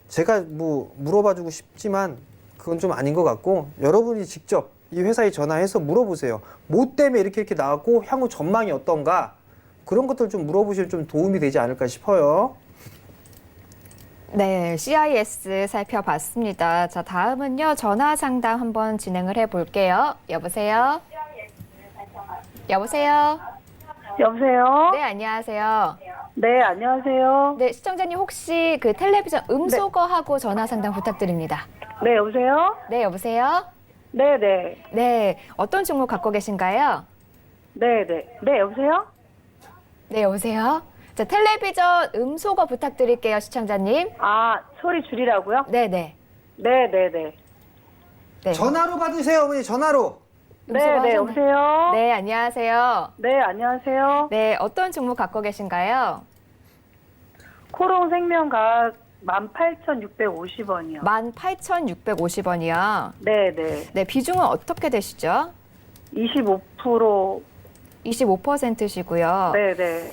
Speaker 2: 제가 뭐 물어봐 주고 싶지만 그건 좀 아닌 것 같고, 여러분이 직접 이 회사에 전화해서 물어보세요. 뭐 때문에 이렇게 나왔고 향후 전망이 어떤가, 그런 것들 좀 물어보시면 좀 도움이 되지 않을까 싶어요.
Speaker 3: 네, CIS 살펴봤습니다. 자, 다음은요. 전화 상담 한번 진행을 해볼게요. 여보세요? 여보세요?
Speaker 7: 여보세요?
Speaker 3: 네, 안녕하세요.
Speaker 7: 네, 안녕하세요.
Speaker 3: 네, 시청자님 혹시 그 텔레비전 음소거하고 전화 상담 부탁드립니다.
Speaker 7: 네, 여보세요?
Speaker 3: 네, 여보세요?
Speaker 7: 네, 네.
Speaker 3: 네, 어떤 종목 갖고 계신가요?
Speaker 7: 네, 네. 네, 여보세요?
Speaker 3: 네, 여보세요? 자, 텔레비전 음소거 부탁드릴게요, 시청자님.
Speaker 7: 아, 소리 줄이라고요?
Speaker 3: 네, 네.
Speaker 7: 네, 네, 네.
Speaker 3: 네.
Speaker 2: 전화로 받으세요, 어머니. 전화로.
Speaker 7: 네, 네, 여보세요?
Speaker 3: 네, 안녕하세요.
Speaker 7: 네, 안녕하세요.
Speaker 3: 네, 어떤 종목 갖고 계신가요?
Speaker 7: 코롱생명과학 18,650원이요.
Speaker 3: 18,650원이요.
Speaker 7: 네, 네.
Speaker 3: 네, 비중은 어떻게 되시죠?
Speaker 7: 25%.
Speaker 3: 25%시고요.
Speaker 7: 네, 네.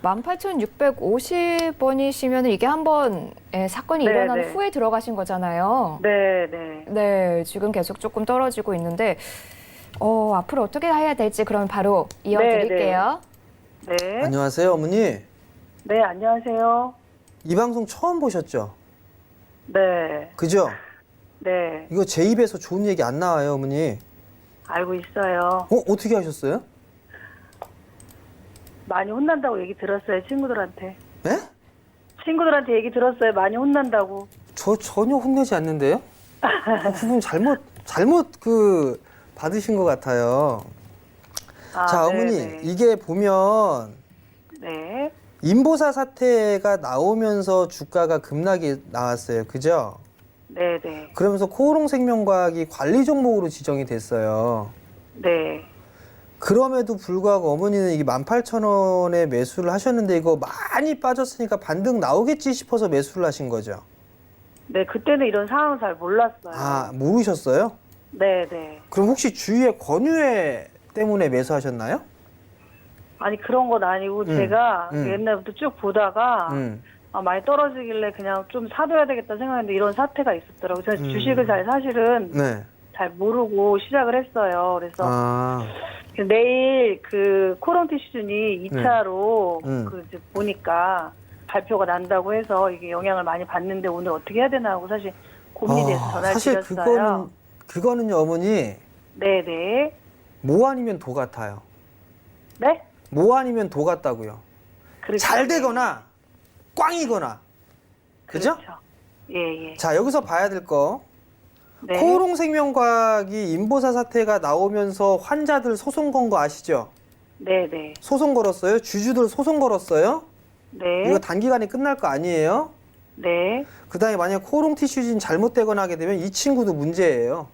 Speaker 3: 18,650원이시면 이게 한번 사건이
Speaker 7: 네,
Speaker 3: 일어난
Speaker 7: 네.
Speaker 3: 후에 들어가신 거잖아요.
Speaker 7: 네, 네.
Speaker 3: 네, 지금 계속 조금 떨어지고 있는데 앞으로 어떻게 해야 될지 그럼 바로 이어드릴게요.
Speaker 7: 네.
Speaker 2: 안녕하세요, 어머니.
Speaker 7: 네, 안녕하세요.
Speaker 2: 이 방송 처음 보셨죠?
Speaker 7: 네.
Speaker 2: 그죠?
Speaker 7: 네.
Speaker 2: 이거 제 입에서 좋은 얘기 안 나와요, 어머니.
Speaker 7: 알고 있어요.
Speaker 2: 어떻게 하셨어요?
Speaker 7: 많이 혼난다고 얘기 들었어요, 친구들한테.
Speaker 2: 예?
Speaker 7: 친구들한테 얘기 들었어요. 많이 혼난다고.
Speaker 2: 저 전혀 혼내지 않는데요? 그 부분 잘못 받으신 것 같아요.
Speaker 7: 아,
Speaker 2: 자,
Speaker 7: 네,
Speaker 2: 어머니,
Speaker 7: 네.
Speaker 2: 이게 보면
Speaker 7: 네.
Speaker 2: 인보사 사태가 나오면서 주가가 급락이 나왔어요. 그죠?
Speaker 7: 네, 네.
Speaker 2: 그러면서 코오롱생명과학이 관리 종목으로 지정이 됐어요.
Speaker 7: 네.
Speaker 2: 그럼에도 불구하고 어머니는 이게 18,000원에 매수를 하셨는데 이거 많이 빠졌으니까 반등 나오겠지 싶어서 매수를 하신 거죠?
Speaker 7: 네, 그때는 이런 상황 잘 몰랐어요.
Speaker 2: 아, 모르셨어요?
Speaker 7: 네, 네.
Speaker 2: 그럼 혹시 주위에 권유회 때문에 매수하셨나요?
Speaker 7: 아니, 그런 건 아니고 제가 옛날부터 쭉 보다가 많이 떨어지길래 그냥 좀 사둬야 되겠다 생각했는데 이런 사태가 있었더라고요. 제가 주식을 사실은
Speaker 2: 네.
Speaker 7: 잘 모르고 시작을 했어요. 그래서
Speaker 2: 아,
Speaker 7: 내일 그 코롱티 시즌이 2차로 그 이제 보니까 발표가 난다고 해서 이게 영향을 많이 받는데 오늘 어떻게 해야 되나 하고 사실 고민이 돼서 전화를
Speaker 2: 사실
Speaker 7: 드렸어요.
Speaker 2: 그거는요, 어머니,
Speaker 7: 네네.
Speaker 2: 뭐 아니면 도 같아요.
Speaker 7: 네?
Speaker 2: 뭐 아니면 도 같다고요.
Speaker 7: 그렇죠.
Speaker 2: 잘 되거나 꽝이거나. 그죠?
Speaker 7: 그렇죠. 예, 예.
Speaker 2: 자, 여기서 봐야 될 거.
Speaker 7: 네.
Speaker 2: 코오롱생명과학이 인보사 사태가 나오면서 환자들 소송 건 거 아시죠?
Speaker 7: 네네.
Speaker 2: 소송 걸었어요. 주주들 소송 걸었어요.
Speaker 7: 네.
Speaker 2: 이거 단기간에 끝날 거 아니에요?
Speaker 7: 네.
Speaker 2: 그다음에 만약 코오롱 티슈진 잘못되거나 하게 되면 이 친구도 문제예요.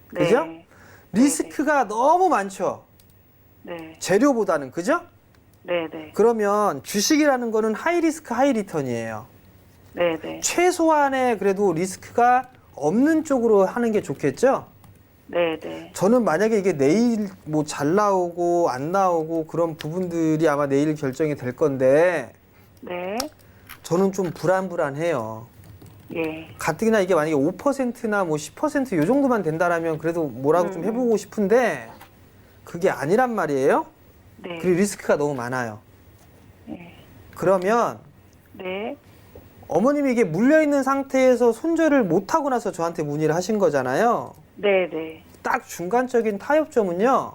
Speaker 2: 그죠?
Speaker 7: 네.
Speaker 2: 리스크가 너무 많죠.
Speaker 7: 네.
Speaker 2: 재료보다는. 그죠?
Speaker 7: 네네.
Speaker 2: 그러면 주식이라는 거는 하이 리스크 하이 리턴이에요.
Speaker 7: 네네.
Speaker 2: 최소한의 그래도 리스크가 없는 쪽으로 하는 게 좋겠죠?
Speaker 7: 네네.
Speaker 2: 저는 만약에 이게 내일 뭐 잘 나오고 안 나오고 그런 부분들이 아마 내일 결정이 될 건데
Speaker 7: 네.
Speaker 2: 저는 좀 불안해요.
Speaker 7: 예.
Speaker 2: 가뜩이나 이게 만약에 5%나 뭐 10%요 정도만 된다라면 그래도 뭐라고 좀 해보고 싶은데 그게 아니란 말이에요.
Speaker 7: 네.
Speaker 2: 그리고 리스크가 너무 많아요.
Speaker 7: 네.
Speaker 2: 그러면
Speaker 7: 네.
Speaker 2: 어머님이 이게 물려있는 상태에서 손절을 못하고 나서 저한테 문의를 하신 거잖아요.
Speaker 7: 네네.
Speaker 2: 딱 중간적인 타협점은요.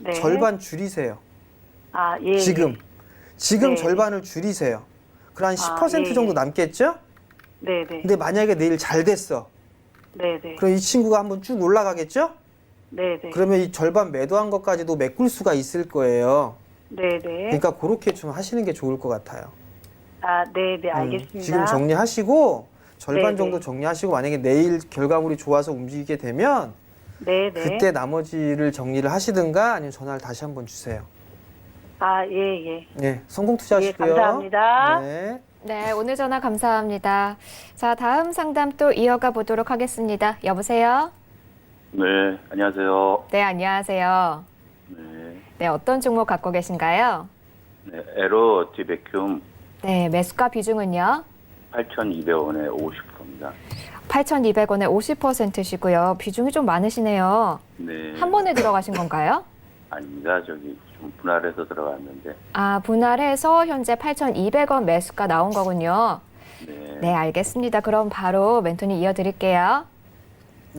Speaker 7: 네.
Speaker 2: 절반 줄이세요.
Speaker 7: 아, 예.
Speaker 2: 지금
Speaker 7: 네.
Speaker 2: 절반을 줄이세요. 그럼 한 10%
Speaker 7: 예,
Speaker 2: 정도
Speaker 7: 예.
Speaker 2: 남겠죠?
Speaker 7: 네네.
Speaker 2: 근데 만약에 내일 잘 됐어.
Speaker 7: 네네.
Speaker 2: 그럼 이 친구가 한번 쭉 올라가겠죠?
Speaker 7: 네네.
Speaker 2: 그러면 이 절반 매도한 것까지도 메꿀 수가 있을 거예요.
Speaker 7: 네네.
Speaker 2: 그러니까 그렇게 좀 하시는 게 좋을 것 같아요.
Speaker 7: 아, 네네. 알겠습니다.
Speaker 2: 지금 정리하시고 절반
Speaker 7: 네네.
Speaker 2: 정도 정리하시고 만약에 내일 결과물이 좋아서 움직이게 되면
Speaker 7: 네네.
Speaker 2: 그때 나머지를 정리를 하시든가 아니면 전화를 다시 한번 주세요.
Speaker 7: 아, 예, 예.
Speaker 2: 네, 성공 투자하시고요.
Speaker 7: 예, 감사합니다.
Speaker 2: 네.
Speaker 3: 네, 오늘 전화 감사합니다. 자, 다음 상담 또 이어가 보도록 하겠습니다. 여보세요?
Speaker 8: 네, 안녕하세요.
Speaker 3: 네, 안녕하세요.
Speaker 8: 네,
Speaker 3: 네, 어떤 종목 갖고 계신가요?
Speaker 8: 네 에로 디베큐움
Speaker 3: 네, 매수가 비중은요?
Speaker 8: 8,200원에 50%입니다.
Speaker 3: 8,200원에 50%시고요. 비중이 좀 많으시네요.
Speaker 8: 네.
Speaker 3: 한 번에 들어가신 건가요?
Speaker 8: 아닙니다. 저기 좀 분할해서 들어갔는데.
Speaker 3: 아, 분할해서 현재 8,200원 매수가 나온 거군요.
Speaker 8: 네.
Speaker 3: 네, 알겠습니다. 그럼 바로 멘토님 이어드릴게요.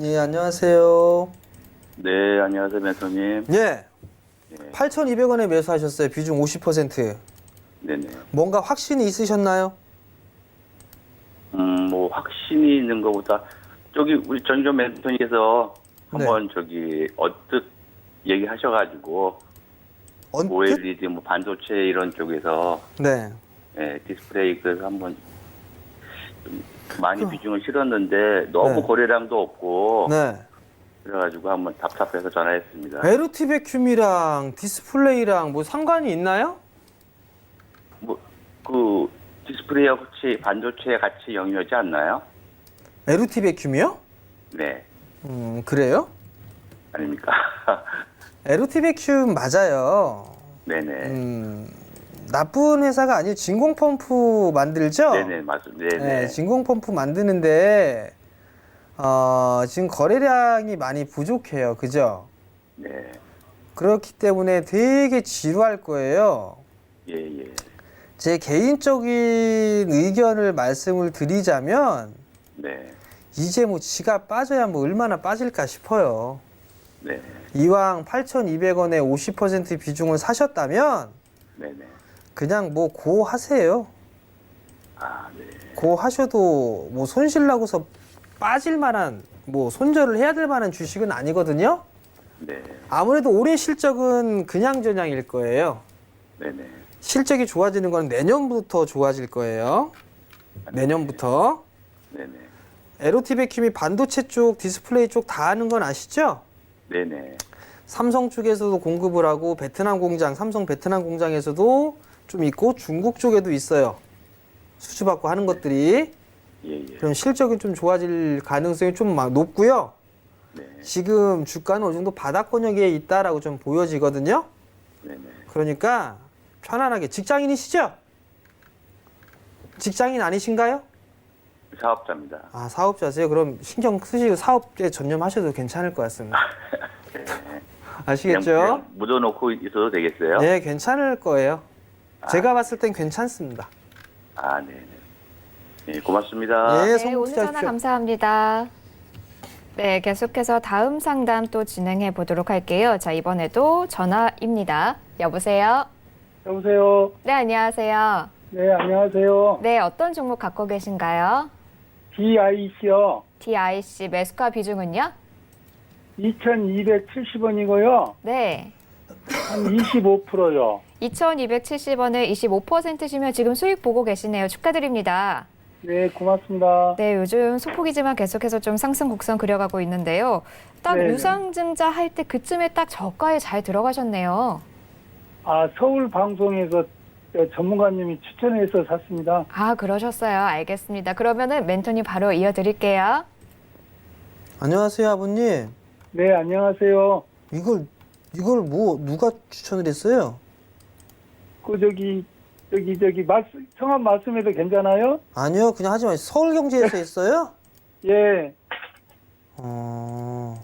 Speaker 2: 예, 안녕하세요.
Speaker 8: 네, 안녕하세요, 멘토님.
Speaker 2: 예.
Speaker 8: 네.
Speaker 2: 8,200원에 매수하셨어요. 비중 50%.
Speaker 8: 네네.
Speaker 2: 뭔가 확신이 있으셨나요?
Speaker 8: 뭐 확신이 있는 것보다 저기 우리 전조 멘토님께서 한번 저기 언뜻 얘기하셔가지고
Speaker 2: 언뜻?
Speaker 8: OLED 뭐 반도체 이런 쪽에서
Speaker 2: 네.
Speaker 8: 네, 디스플레이 그래서 한번 좀 많이 비중을 실었는데 너무
Speaker 2: 네.
Speaker 8: 거래량도 없고
Speaker 2: 네.
Speaker 8: 그래가지고 한번 답답해서 전화했습니다.
Speaker 2: LT 베큐um이랑 디스플레이랑 뭐 상관이 있나요?
Speaker 8: 뭐 그 디스플레이와 같이 반도체에 같이 영위하지 않나요?
Speaker 2: LT 베큐um이요?
Speaker 8: 네,
Speaker 2: 그래요?
Speaker 8: 아닙니까?
Speaker 2: LT 베큐um 맞아요.
Speaker 8: 네네.
Speaker 2: 나쁜 회사가 아니에요. 진공 펌프 만들죠?
Speaker 8: 네네 맞습니다. 네네.
Speaker 2: 네, 진공 펌프 만드는데 지금 거래량이 많이 부족해요. 그죠?
Speaker 8: 네.
Speaker 2: 그렇기 때문에 되게 지루할 거예요.
Speaker 8: 예예.
Speaker 2: 제 개인적인 의견을 말씀을 드리자면
Speaker 8: 네.
Speaker 2: 이제 뭐 지가 빠져야 뭐 얼마나 빠질까 싶어요.
Speaker 8: 네.
Speaker 2: 이왕 8,200원에 50% 비중을 사셨다면
Speaker 8: 네네.
Speaker 2: 그냥 뭐 고 하세요.
Speaker 8: 아 네.
Speaker 2: 고 하셔도 뭐 손실 나고서 빠질 만한 뭐 손절을 해야 될 만한 주식은 아니거든요.
Speaker 8: 네.
Speaker 2: 아무래도 올해 실적은 그냥저냥일 거예요.
Speaker 8: 네네.
Speaker 2: 실적이 좋아지는 건 내년부터 좋아질 거예요. 내년부터.
Speaker 8: 네네.
Speaker 2: LT 베큐um이 반도체 쪽, 디스플레이 쪽 다 하는 건 아시죠?
Speaker 8: 네네.
Speaker 2: 삼성 쪽에서도 공급을 하고 베트남 공장, 삼성 베트남 공장에서도 좀 있고 중국 쪽에도 있어요. 수주받고 하는 것들이.
Speaker 8: 예예.
Speaker 2: 그럼 실적이 좀 좋아질 가능성이 좀 막 높고요.
Speaker 8: 네.
Speaker 2: 지금 주가는 어느 정도 바닥권역에 있다라고 좀 보여지거든요.
Speaker 8: 네네.
Speaker 2: 그러니까 편안하게 직장인이시죠? 직장인 아니신가요?
Speaker 8: 사업자입니다.
Speaker 2: 아, 사업자세요? 그럼 신경 쓰시고 사업에 전념하셔도 괜찮을 것 같습니다.
Speaker 8: 네.
Speaker 2: 아시겠죠?
Speaker 8: 그냥 묻어놓고 있어도 되겠어요?
Speaker 2: 네, 괜찮을 거예요. 제가 봤을 땐 괜찮습니다.
Speaker 8: 아, 네네. 네, 고맙습니다.
Speaker 2: 예,
Speaker 3: 네,
Speaker 2: 성공
Speaker 3: 오늘 전화
Speaker 2: 투자하십시오.
Speaker 3: 감사합니다. 네, 계속해서 다음 상담 또 진행해 보도록 할게요. 자, 이번에도 전화입니다. 여보세요?
Speaker 6: 여보세요.
Speaker 3: 네, 안녕하세요.
Speaker 6: 네, 안녕하세요.
Speaker 3: 네, 어떤 종목 갖고 계신가요?
Speaker 6: DIC요.
Speaker 3: DIC 매수가 비중은요?
Speaker 6: 2,270원이고요.
Speaker 3: 네.
Speaker 6: 한 25%요.
Speaker 3: 2,270원에 25%시면 지금 수익 보고 계시네요. 축하드립니다.
Speaker 6: 네, 고맙습니다.
Speaker 3: 네, 요즘 소폭이지만 계속해서 좀 상승 곡선 그려가고 있는데요. 딱
Speaker 6: 네네.
Speaker 3: 유상증자 할 때 그쯤에 딱 저가에 잘 들어가셨네요.
Speaker 9: 서울 방송에서 전문가님이 추천해서 샀습니다.
Speaker 3: 아, 그러셨어요. 알겠습니다. 그러면은 멘토님 바로 이어드릴게요.
Speaker 2: 안녕하세요, 아버님.
Speaker 9: 네, 안녕하세요.
Speaker 2: 이걸 뭐 누가 추천을 했어요?
Speaker 9: 저기 성함 말씀해도 괜찮아요?
Speaker 2: 아니요, 그냥 하지 마세요. 서울경제에서 했어요?
Speaker 9: 예.
Speaker 2: 그럼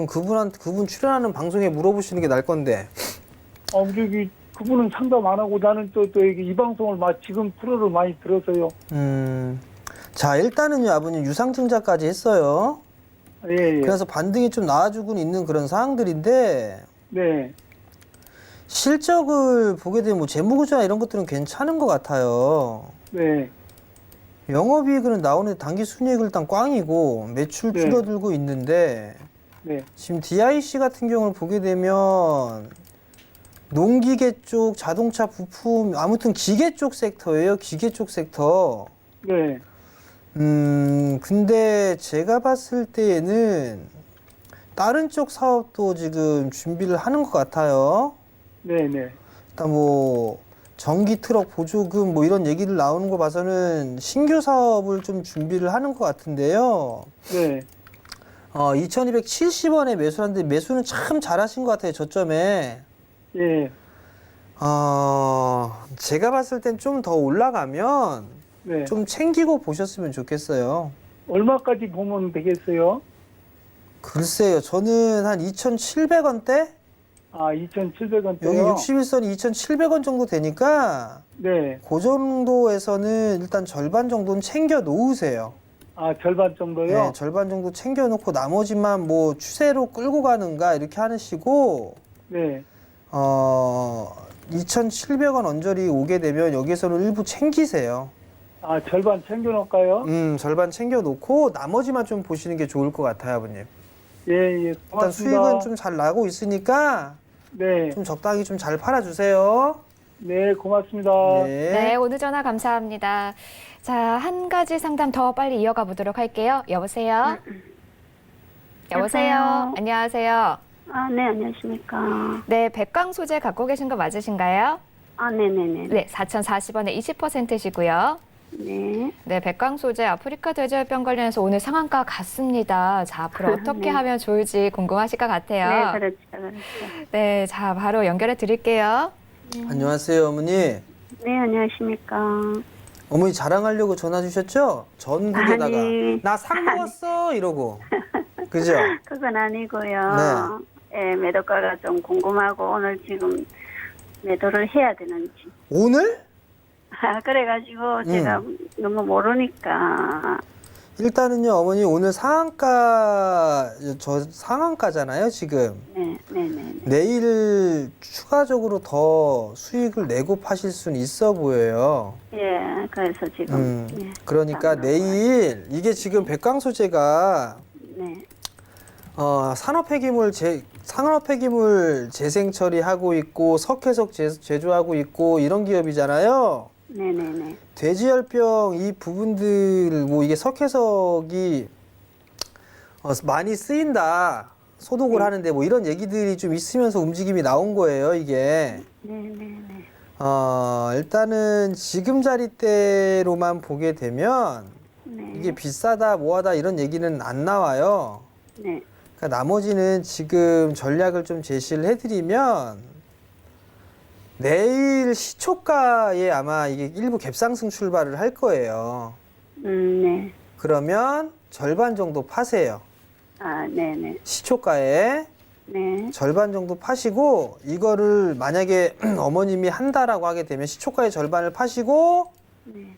Speaker 2: 그분 출연하는 방송에 물어보시는 게 나을 건데.
Speaker 9: 그분은 상담 안 하고 나는 또 이 방송을 지금 프로를 많이 들어서요.
Speaker 2: 자, 일단은요, 아버님 유상증자까지 했어요.
Speaker 9: 예, 예.
Speaker 2: 그래서 반등이 좀 나와주고 있는 그런 상황들인데,
Speaker 9: 네.
Speaker 2: 실적을 보게 되면 뭐 재무구조나 이런 것들은 괜찮은 것 같아요.
Speaker 9: 네.
Speaker 2: 영업이익은 나오는 단기 순이익을 일단 꽝이고 매출
Speaker 9: 네.
Speaker 2: 줄어들고 있는데,
Speaker 9: 네.
Speaker 2: 지금 DIC 같은 경우를 보게 되면 농기계 쪽, 자동차 부품, 아무튼 기계 쪽 섹터예요. 기계 쪽 섹터.
Speaker 9: 네.
Speaker 2: 근데 제가 봤을 때에는 다른 쪽 사업도 지금 준비를 하는 것 같아요.
Speaker 9: 네네.
Speaker 2: 일단 뭐 전기 트럭 보조금 뭐 이런 얘기를 나오는 거 봐서는 신규 사업을 좀 준비를 하는 것 같은데요.
Speaker 9: 네.
Speaker 2: 2270원에 매수하는데 매수는 참 잘하신 것 같아요. 저점에.
Speaker 9: 예.
Speaker 2: 제가 봤을 땐 좀 더 올라가면
Speaker 9: 네.
Speaker 2: 좀 챙기고 보셨으면 좋겠어요.
Speaker 9: 얼마까지 보면 되겠어요?
Speaker 2: 글쎄요, 저는 한 2,700원대?
Speaker 9: 2,700원대요?
Speaker 2: 여기 61선이 2,700원 정도 되니까,
Speaker 9: 네.
Speaker 2: 그 정도에서는 일단 절반 정도는 챙겨 놓으세요.
Speaker 9: 절반 정도요?
Speaker 2: 네, 절반 정도 챙겨 놓고 나머지만 뭐 추세로 끌고 가는가 이렇게 하시고,
Speaker 9: 네.
Speaker 2: 2,700원 언저리 오게 되면 여기서는 일부 챙기세요.
Speaker 9: 절반 챙겨놓을까요?
Speaker 2: 절반 챙겨 놓고 나머지만 좀 보시는 게 좋을 것 같아요, 아버님.
Speaker 9: 예, 예. 고맙습니다.
Speaker 2: 일단 수익은 좀 잘 나고 있으니까
Speaker 9: 네.
Speaker 2: 좀 적당히 좀 잘 팔아주세요.
Speaker 9: 네, 고맙습니다.
Speaker 3: 네, 오늘 전화 감사합니다. 자, 한 가지 상담 더 빨리 이어가 보도록 할게요. 여보세요? 여보세요? 안녕하세요.
Speaker 10: 네, 안녕하십니까.
Speaker 3: 네, 백강 소재 갖고 계신 거 맞으신가요?
Speaker 10: 네네네.
Speaker 3: 네, 4,040원에 20%시고요.
Speaker 10: 네.
Speaker 3: 네, 백강 소재 아프리카 돼지열병 관련해서 오늘 상한가 같습니다. 자, 앞으로 어떻게
Speaker 10: 네.
Speaker 3: 하면 좋을지 궁금하실 것 같아요.
Speaker 10: 네, 그렇죠.
Speaker 3: 네, 자, 바로 연결해 드릴게요.
Speaker 2: 안녕하세요, 어머니.
Speaker 10: 네, 안녕하십니까.
Speaker 2: 어머니 자랑하려고 전화 주셨죠? 전국에다가
Speaker 10: 아니.
Speaker 2: 나 상 먹었어 이러고. 그죠?
Speaker 10: 그건 아니고요. 예, 매도가가 좀 궁금하고 오늘 지금 매도를 해야 되는지.
Speaker 2: 오늘?
Speaker 10: 그래가지고 제가 너무 모르니까.
Speaker 2: 일단은요, 어머니 오늘 상한가, 저 상한가잖아요, 지금.
Speaker 10: 네네네.
Speaker 2: 내일 추가적으로 더 수익을 내고 파실 수는 있어 보여요.
Speaker 10: 예, 그래서 지금. 네.
Speaker 2: 그러니까 내일 이게 지금 백강 소재가
Speaker 10: 네.
Speaker 2: 산업폐기물 재생 처리하고 있고 석회석 제조하고 있고 이런 기업이잖아요.
Speaker 10: 네네네.
Speaker 2: 돼지열병 이 부분들 뭐 이게 석회석이 많이 쓰인다. 소독을 하는데 뭐 이런 얘기들이 좀 있으면서 움직임이 나온 거예요, 이게.
Speaker 10: 네네네.
Speaker 2: 일단은 지금 자리대로만 보게 되면 이게 비싸다, 뭐하다 이런 얘기는 안 나와요.
Speaker 10: 네.
Speaker 2: 그러니까 나머지는 지금 전략을 좀 제시를 해드리면 내일 시초가에 아마 이게 일부 갭상승 출발을 할 거예요.
Speaker 10: 네.
Speaker 2: 그러면 절반 정도 파세요.
Speaker 10: 네네.
Speaker 2: 시초가에
Speaker 10: 네.
Speaker 2: 절반 정도 파시고 이거를 만약에 어머님이 한다라고 하게 되면 시초가의 절반을 파시고
Speaker 10: 네.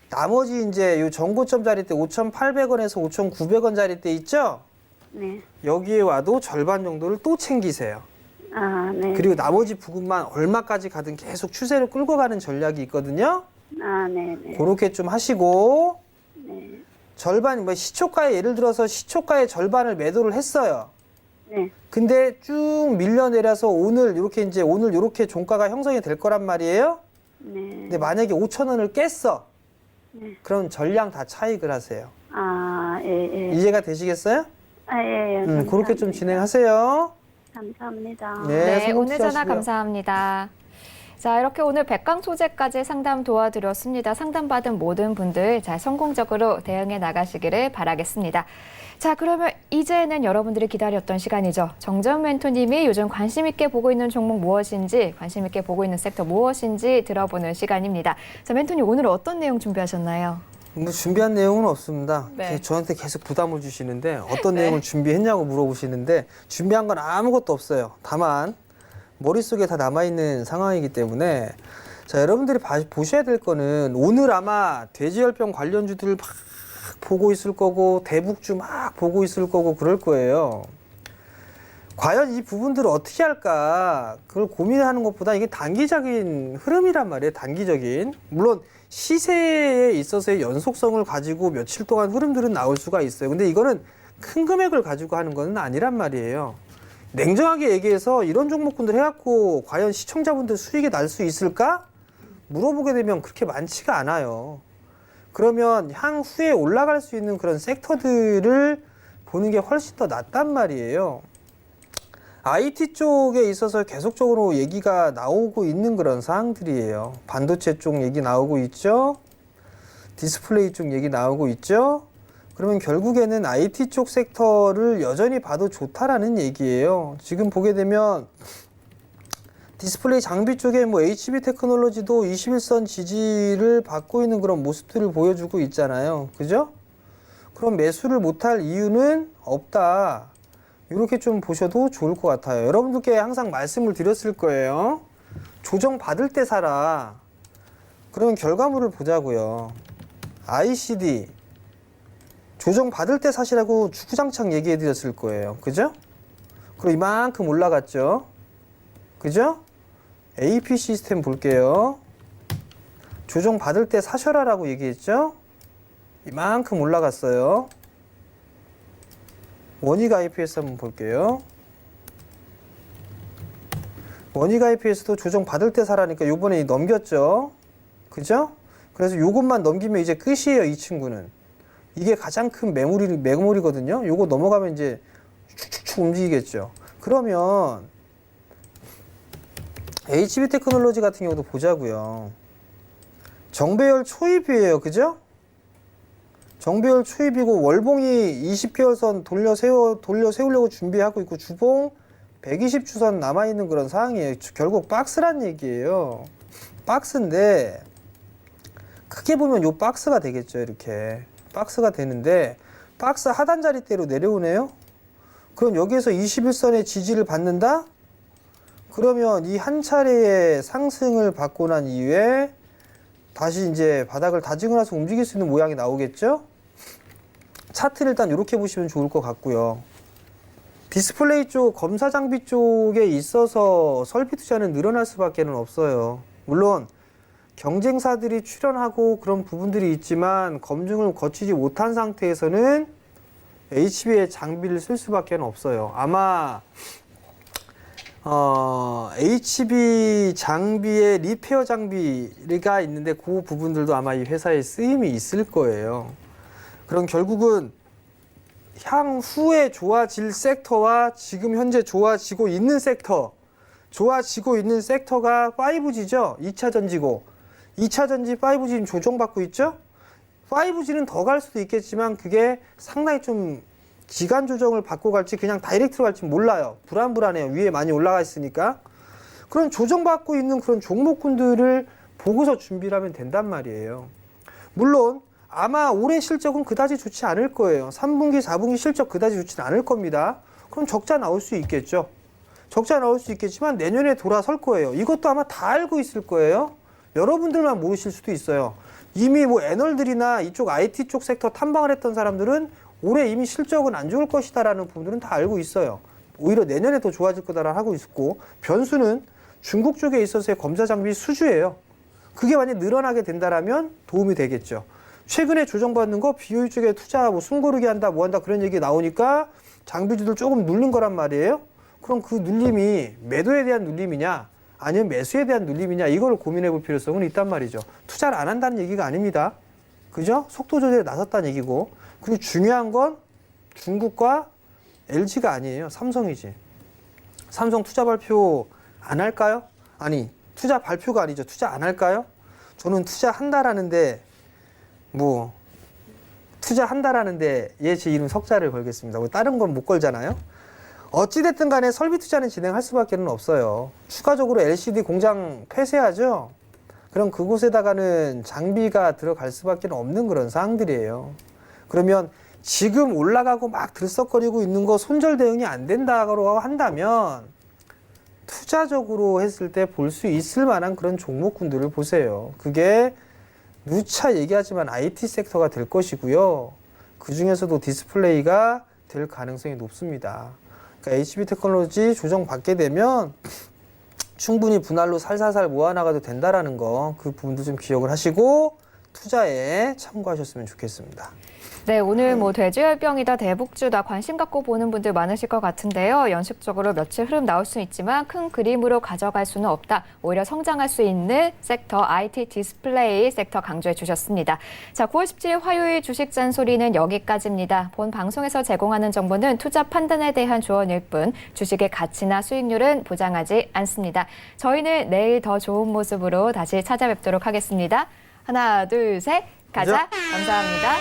Speaker 2: 나머지 이제 요 전고점 자리대 5,800원에서 5,900원 자리대 있죠?
Speaker 10: 네.
Speaker 2: 여기에 와도 절반 정도를 또 챙기세요.
Speaker 10: 네.
Speaker 2: 그리고 나머지 부분만 얼마까지 가든 계속 추세를 끌고 가는 전략이 있거든요.
Speaker 10: 네네.
Speaker 2: 그렇게 좀 하시고
Speaker 10: 네.
Speaker 2: 절반 뭐 시초가에 예를 들어서 시초가의 절반을 매도를 했어요.
Speaker 10: 네.
Speaker 2: 근데 쭉 밀려내려서 오늘 이렇게 종가가 형성이 될 거란 말이에요.
Speaker 10: 네.
Speaker 2: 근데 만약에 5,000원을 깼어.
Speaker 10: 네.
Speaker 2: 그럼 전량 다 차익을 하세요.
Speaker 10: 예.
Speaker 2: 이해가 되시겠어요?
Speaker 10: 예.
Speaker 2: 그렇게 좀 진행하세요.
Speaker 10: 감사합니다.
Speaker 1: 네,
Speaker 2: 성공
Speaker 1: 오늘 전화
Speaker 2: 투자하시고요.
Speaker 1: 감사합니다. 자, 이렇게 오늘 백강 소재까지 상담 도와드렸습니다. 상담받은 모든 분들 잘 성공적으로 대응해 나가시기를 바라겠습니다. 자, 그러면 이제는 여러분들이 기다렸던 시간이죠. 정재훈 멘토님이 요즘 관심 있게 보고 있는 종목 무엇인지, 관심 있게 보고 있는 섹터 무엇인지 들어보는 시간입니다. 자, 멘토님 오늘 어떤 내용 준비하셨나요?
Speaker 2: 뭐 준비한 내용은 없습니다.
Speaker 1: 네.
Speaker 2: 저한테 계속 부담을 주시는데 어떤 내용을 준비했냐고 물어보시는데 준비한 건 아무것도 없어요. 다만 머릿속에 다 남아있는 상황이기 때문에 자, 여러분들이 보셔야 될 거는 오늘 아마 돼지열병 관련주들을 막 보고 있을 거고 대북주 막 보고 있을 거고 그럴 거예요. 과연 이 부분들을 어떻게 할까 그걸 고민하는 것보다 이게 단기적인 흐름이란 말이에요. 단기적인. 물론 시세에 있어서의 연속성을 가지고 며칠 동안 흐름들은 나올 수가 있어요. 근데 이거는 큰 금액을 가지고 하는 건 아니란 말이에요. 냉정하게 얘기해서 이런 종목군들 해갖고 과연 시청자분들 수익이 날 수 있을까? 물어보게 되면 그렇게 많지가 않아요. 그러면 향후에 올라갈 수 있는 그런 섹터들을 보는 게 훨씬 더 낫단 말이에요. IT 쪽에 있어서 계속적으로 얘기가 나오고 있는 그런 사항들이에요. 반도체 쪽 얘기 나오고 있죠. 디스플레이 쪽 얘기 나오고 있죠. 그러면 결국에는 IT 쪽 섹터를 여전히 봐도 좋다라는 얘기예요. 지금 보게 되면 디스플레이 장비 쪽에 뭐 HB 테크놀로지도 21선 지지를 받고 있는 그런 모습들을 보여주고 있잖아요. 그죠? 그럼 매수를 못할 이유는 없다. 이렇게 좀 보셔도 좋을 것 같아요. 여러분들께 항상 말씀을 드렸을 거예요. 조정 받을 때 사라. 그러면 결과물을 보자고요. ICD 조정 받을 때 사시라고 주구장창 얘기해 드렸을 거예요. 그죠? 그리고 이만큼 올라갔죠. 그죠? AP 시스템 볼게요. 조정 받을 때 사셔라라고 얘기했죠. 이만큼 올라갔어요. 원익 IPS 한번 볼게요. 원익 IPS도 조정 받을 때 사라니까 요번에 넘겼죠. 그죠? 그래서 요것만 넘기면 이제 끝이에요. 이 친구는. 이게 가장 큰 메모리거든요. 요거 넘어가면 이제 축축축 움직이겠죠. 그러면 HB 테크놀로지 같은 경우도 보자고요. 정배열 초입이에요. 그죠? 정배열 초입이고 월봉이 20개월선 돌려 세우려고 준비하고 있고 주봉 120주선 남아있는 그런 상황이에요. 결국 박스란 얘기예요. 박스인데 크게 보면 요 박스가 되겠죠. 이렇게 박스가 되는데 박스 하단 자리대로 내려오네요. 그럼 여기에서 21선의 지지를 받는다? 그러면 이 한 차례의 상승을 받고 난 이후에 다시 이제 바닥을 다지고 나서 움직일 수 있는 모양이 나오겠죠? 차트를 일단 이렇게 보시면 좋을 것 같고요. 디스플레이 쪽, 검사 장비 쪽에 있어서 설비 투자는 늘어날 수밖에 없어요. 물론 경쟁사들이 출연하고 그런 부분들이 있지만 검증을 거치지 못한 상태에서는 HB의 장비를 쓸 수밖에 없어요. 아마 HB 장비의 리페어 장비가 있는데 그 부분들도 아마 이 회사에 쓰임이 있을 거예요. 그럼 결국은 향후에 좋아질 섹터와 지금 현재 좋아지고 있는 섹터가 5G죠. 2차 전지고 2차 전지 5G는 조정받고 있죠. 5G는 더 갈 수도 있겠지만 그게 상당히 좀 기간 조정을 받고 갈지 그냥 다이렉트로 갈지 몰라요. 불안해요. 위에 많이 올라가 있으니까. 그런 조정받고 있는 그런 종목군들을 보고서 준비를 하면 된단 말이에요. 물론 아마 올해 실적은 그다지 좋지 않을 거예요. 3분기, 4분기 실적 그다지 좋지는 않을 겁니다. 그럼 적자 나올 수 있겠죠. 적자 나올 수 있겠지만 내년에 돌아설 거예요. 이것도 아마 다 알고 있을 거예요. 여러분들만 모르실 수도 있어요. 이미 뭐 애널들이나 이쪽 IT 쪽 섹터 탐방을 했던 사람들은 올해 이미 실적은 안 좋을 것이다라는 부분들은 다 알고 있어요. 오히려 내년에 더 좋아질 거다라 하고 있고 변수는 중국 쪽에 있어서의 검사 장비 수주예요. 그게 만약 늘어나게 된다라면 도움이 되겠죠. 최근에 조정받는 거 BOE 쪽에 투자 뭐 숨고르기 한다 뭐 한다 그런 얘기 나오니까 장비주들 조금 눌린 거란 말이에요. 그럼 그 눌림이 매도에 대한 눌림이냐 아니면 매수에 대한 눌림이냐 이걸 고민해 볼 필요성은 있단 말이죠. 투자를 안 한다는 얘기가 아닙니다. 그죠? 속도 조절에 나섰다는 얘기고 그리고 중요한 건 중국과 LG가 아니에요. 삼성이지. 삼성 투자 발표 안 할까요? 아니, 투자 발표가 아니죠. 투자 안 할까요? 저는 투자한다라는데 뭐 투자한다라는데 제 이름 석자를 걸겠습니다. 다른 건 못 걸잖아요. 어찌됐든 간에 설비 투자는 진행할 수밖에 없어요. 추가적으로 LCD 공장 폐쇄하죠. 그럼 그곳에다가는 장비가 들어갈 수밖에 없는 그런 사항들이에요. 그러면 지금 올라가고 막 들썩거리고 있는 거 손절 대응이 안 된다고 한다면 투자적으로 했을 때 볼 수 있을 만한 그런 종목군들을 보세요. 그게 누차 얘기하지만 IT 섹터가 될 것이고요. 그 중에서도 디스플레이가 될 가능성이 높습니다. 그러니까 HB테크놀로지 조정받게 되면 충분히 분할로 살살살 모아나가도 된다라는 거, 그 부분도 좀 기억을 하시고 투자에 참고하셨으면 좋겠습니다.
Speaker 3: 네, 오늘 돼지열병이다, 대북주다 관심 갖고 보는 분들 많으실 것 같은데요. 연식적으로 며칠 흐름 나올 수는 있지만 큰 그림으로 가져갈 수는 없다. 오히려 성장할 수 있는 섹터, IT 디스플레이 섹터 강조해 주셨습니다. 자, 9월 17일 화요일 주식 잔소리는 여기까지입니다. 본 방송에서 제공하는 정보는 투자 판단에 대한 조언일 뿐 주식의 가치나 수익률은 보장하지 않습니다. 저희는 내일 더 좋은 모습으로 다시 찾아뵙도록 하겠습니다. 하나, 둘, 셋, 가자. 감사합니다.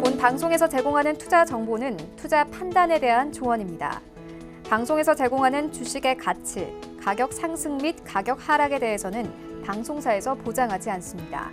Speaker 1: 본 방송에서 제공하는 투자 정보는 투자 판단에 대한 조언입니다. 방송에서 제공하는 주식의 가치, 가격 상승 및 가격 하락에 대해서는 방송사에서 보장하지 않습니다.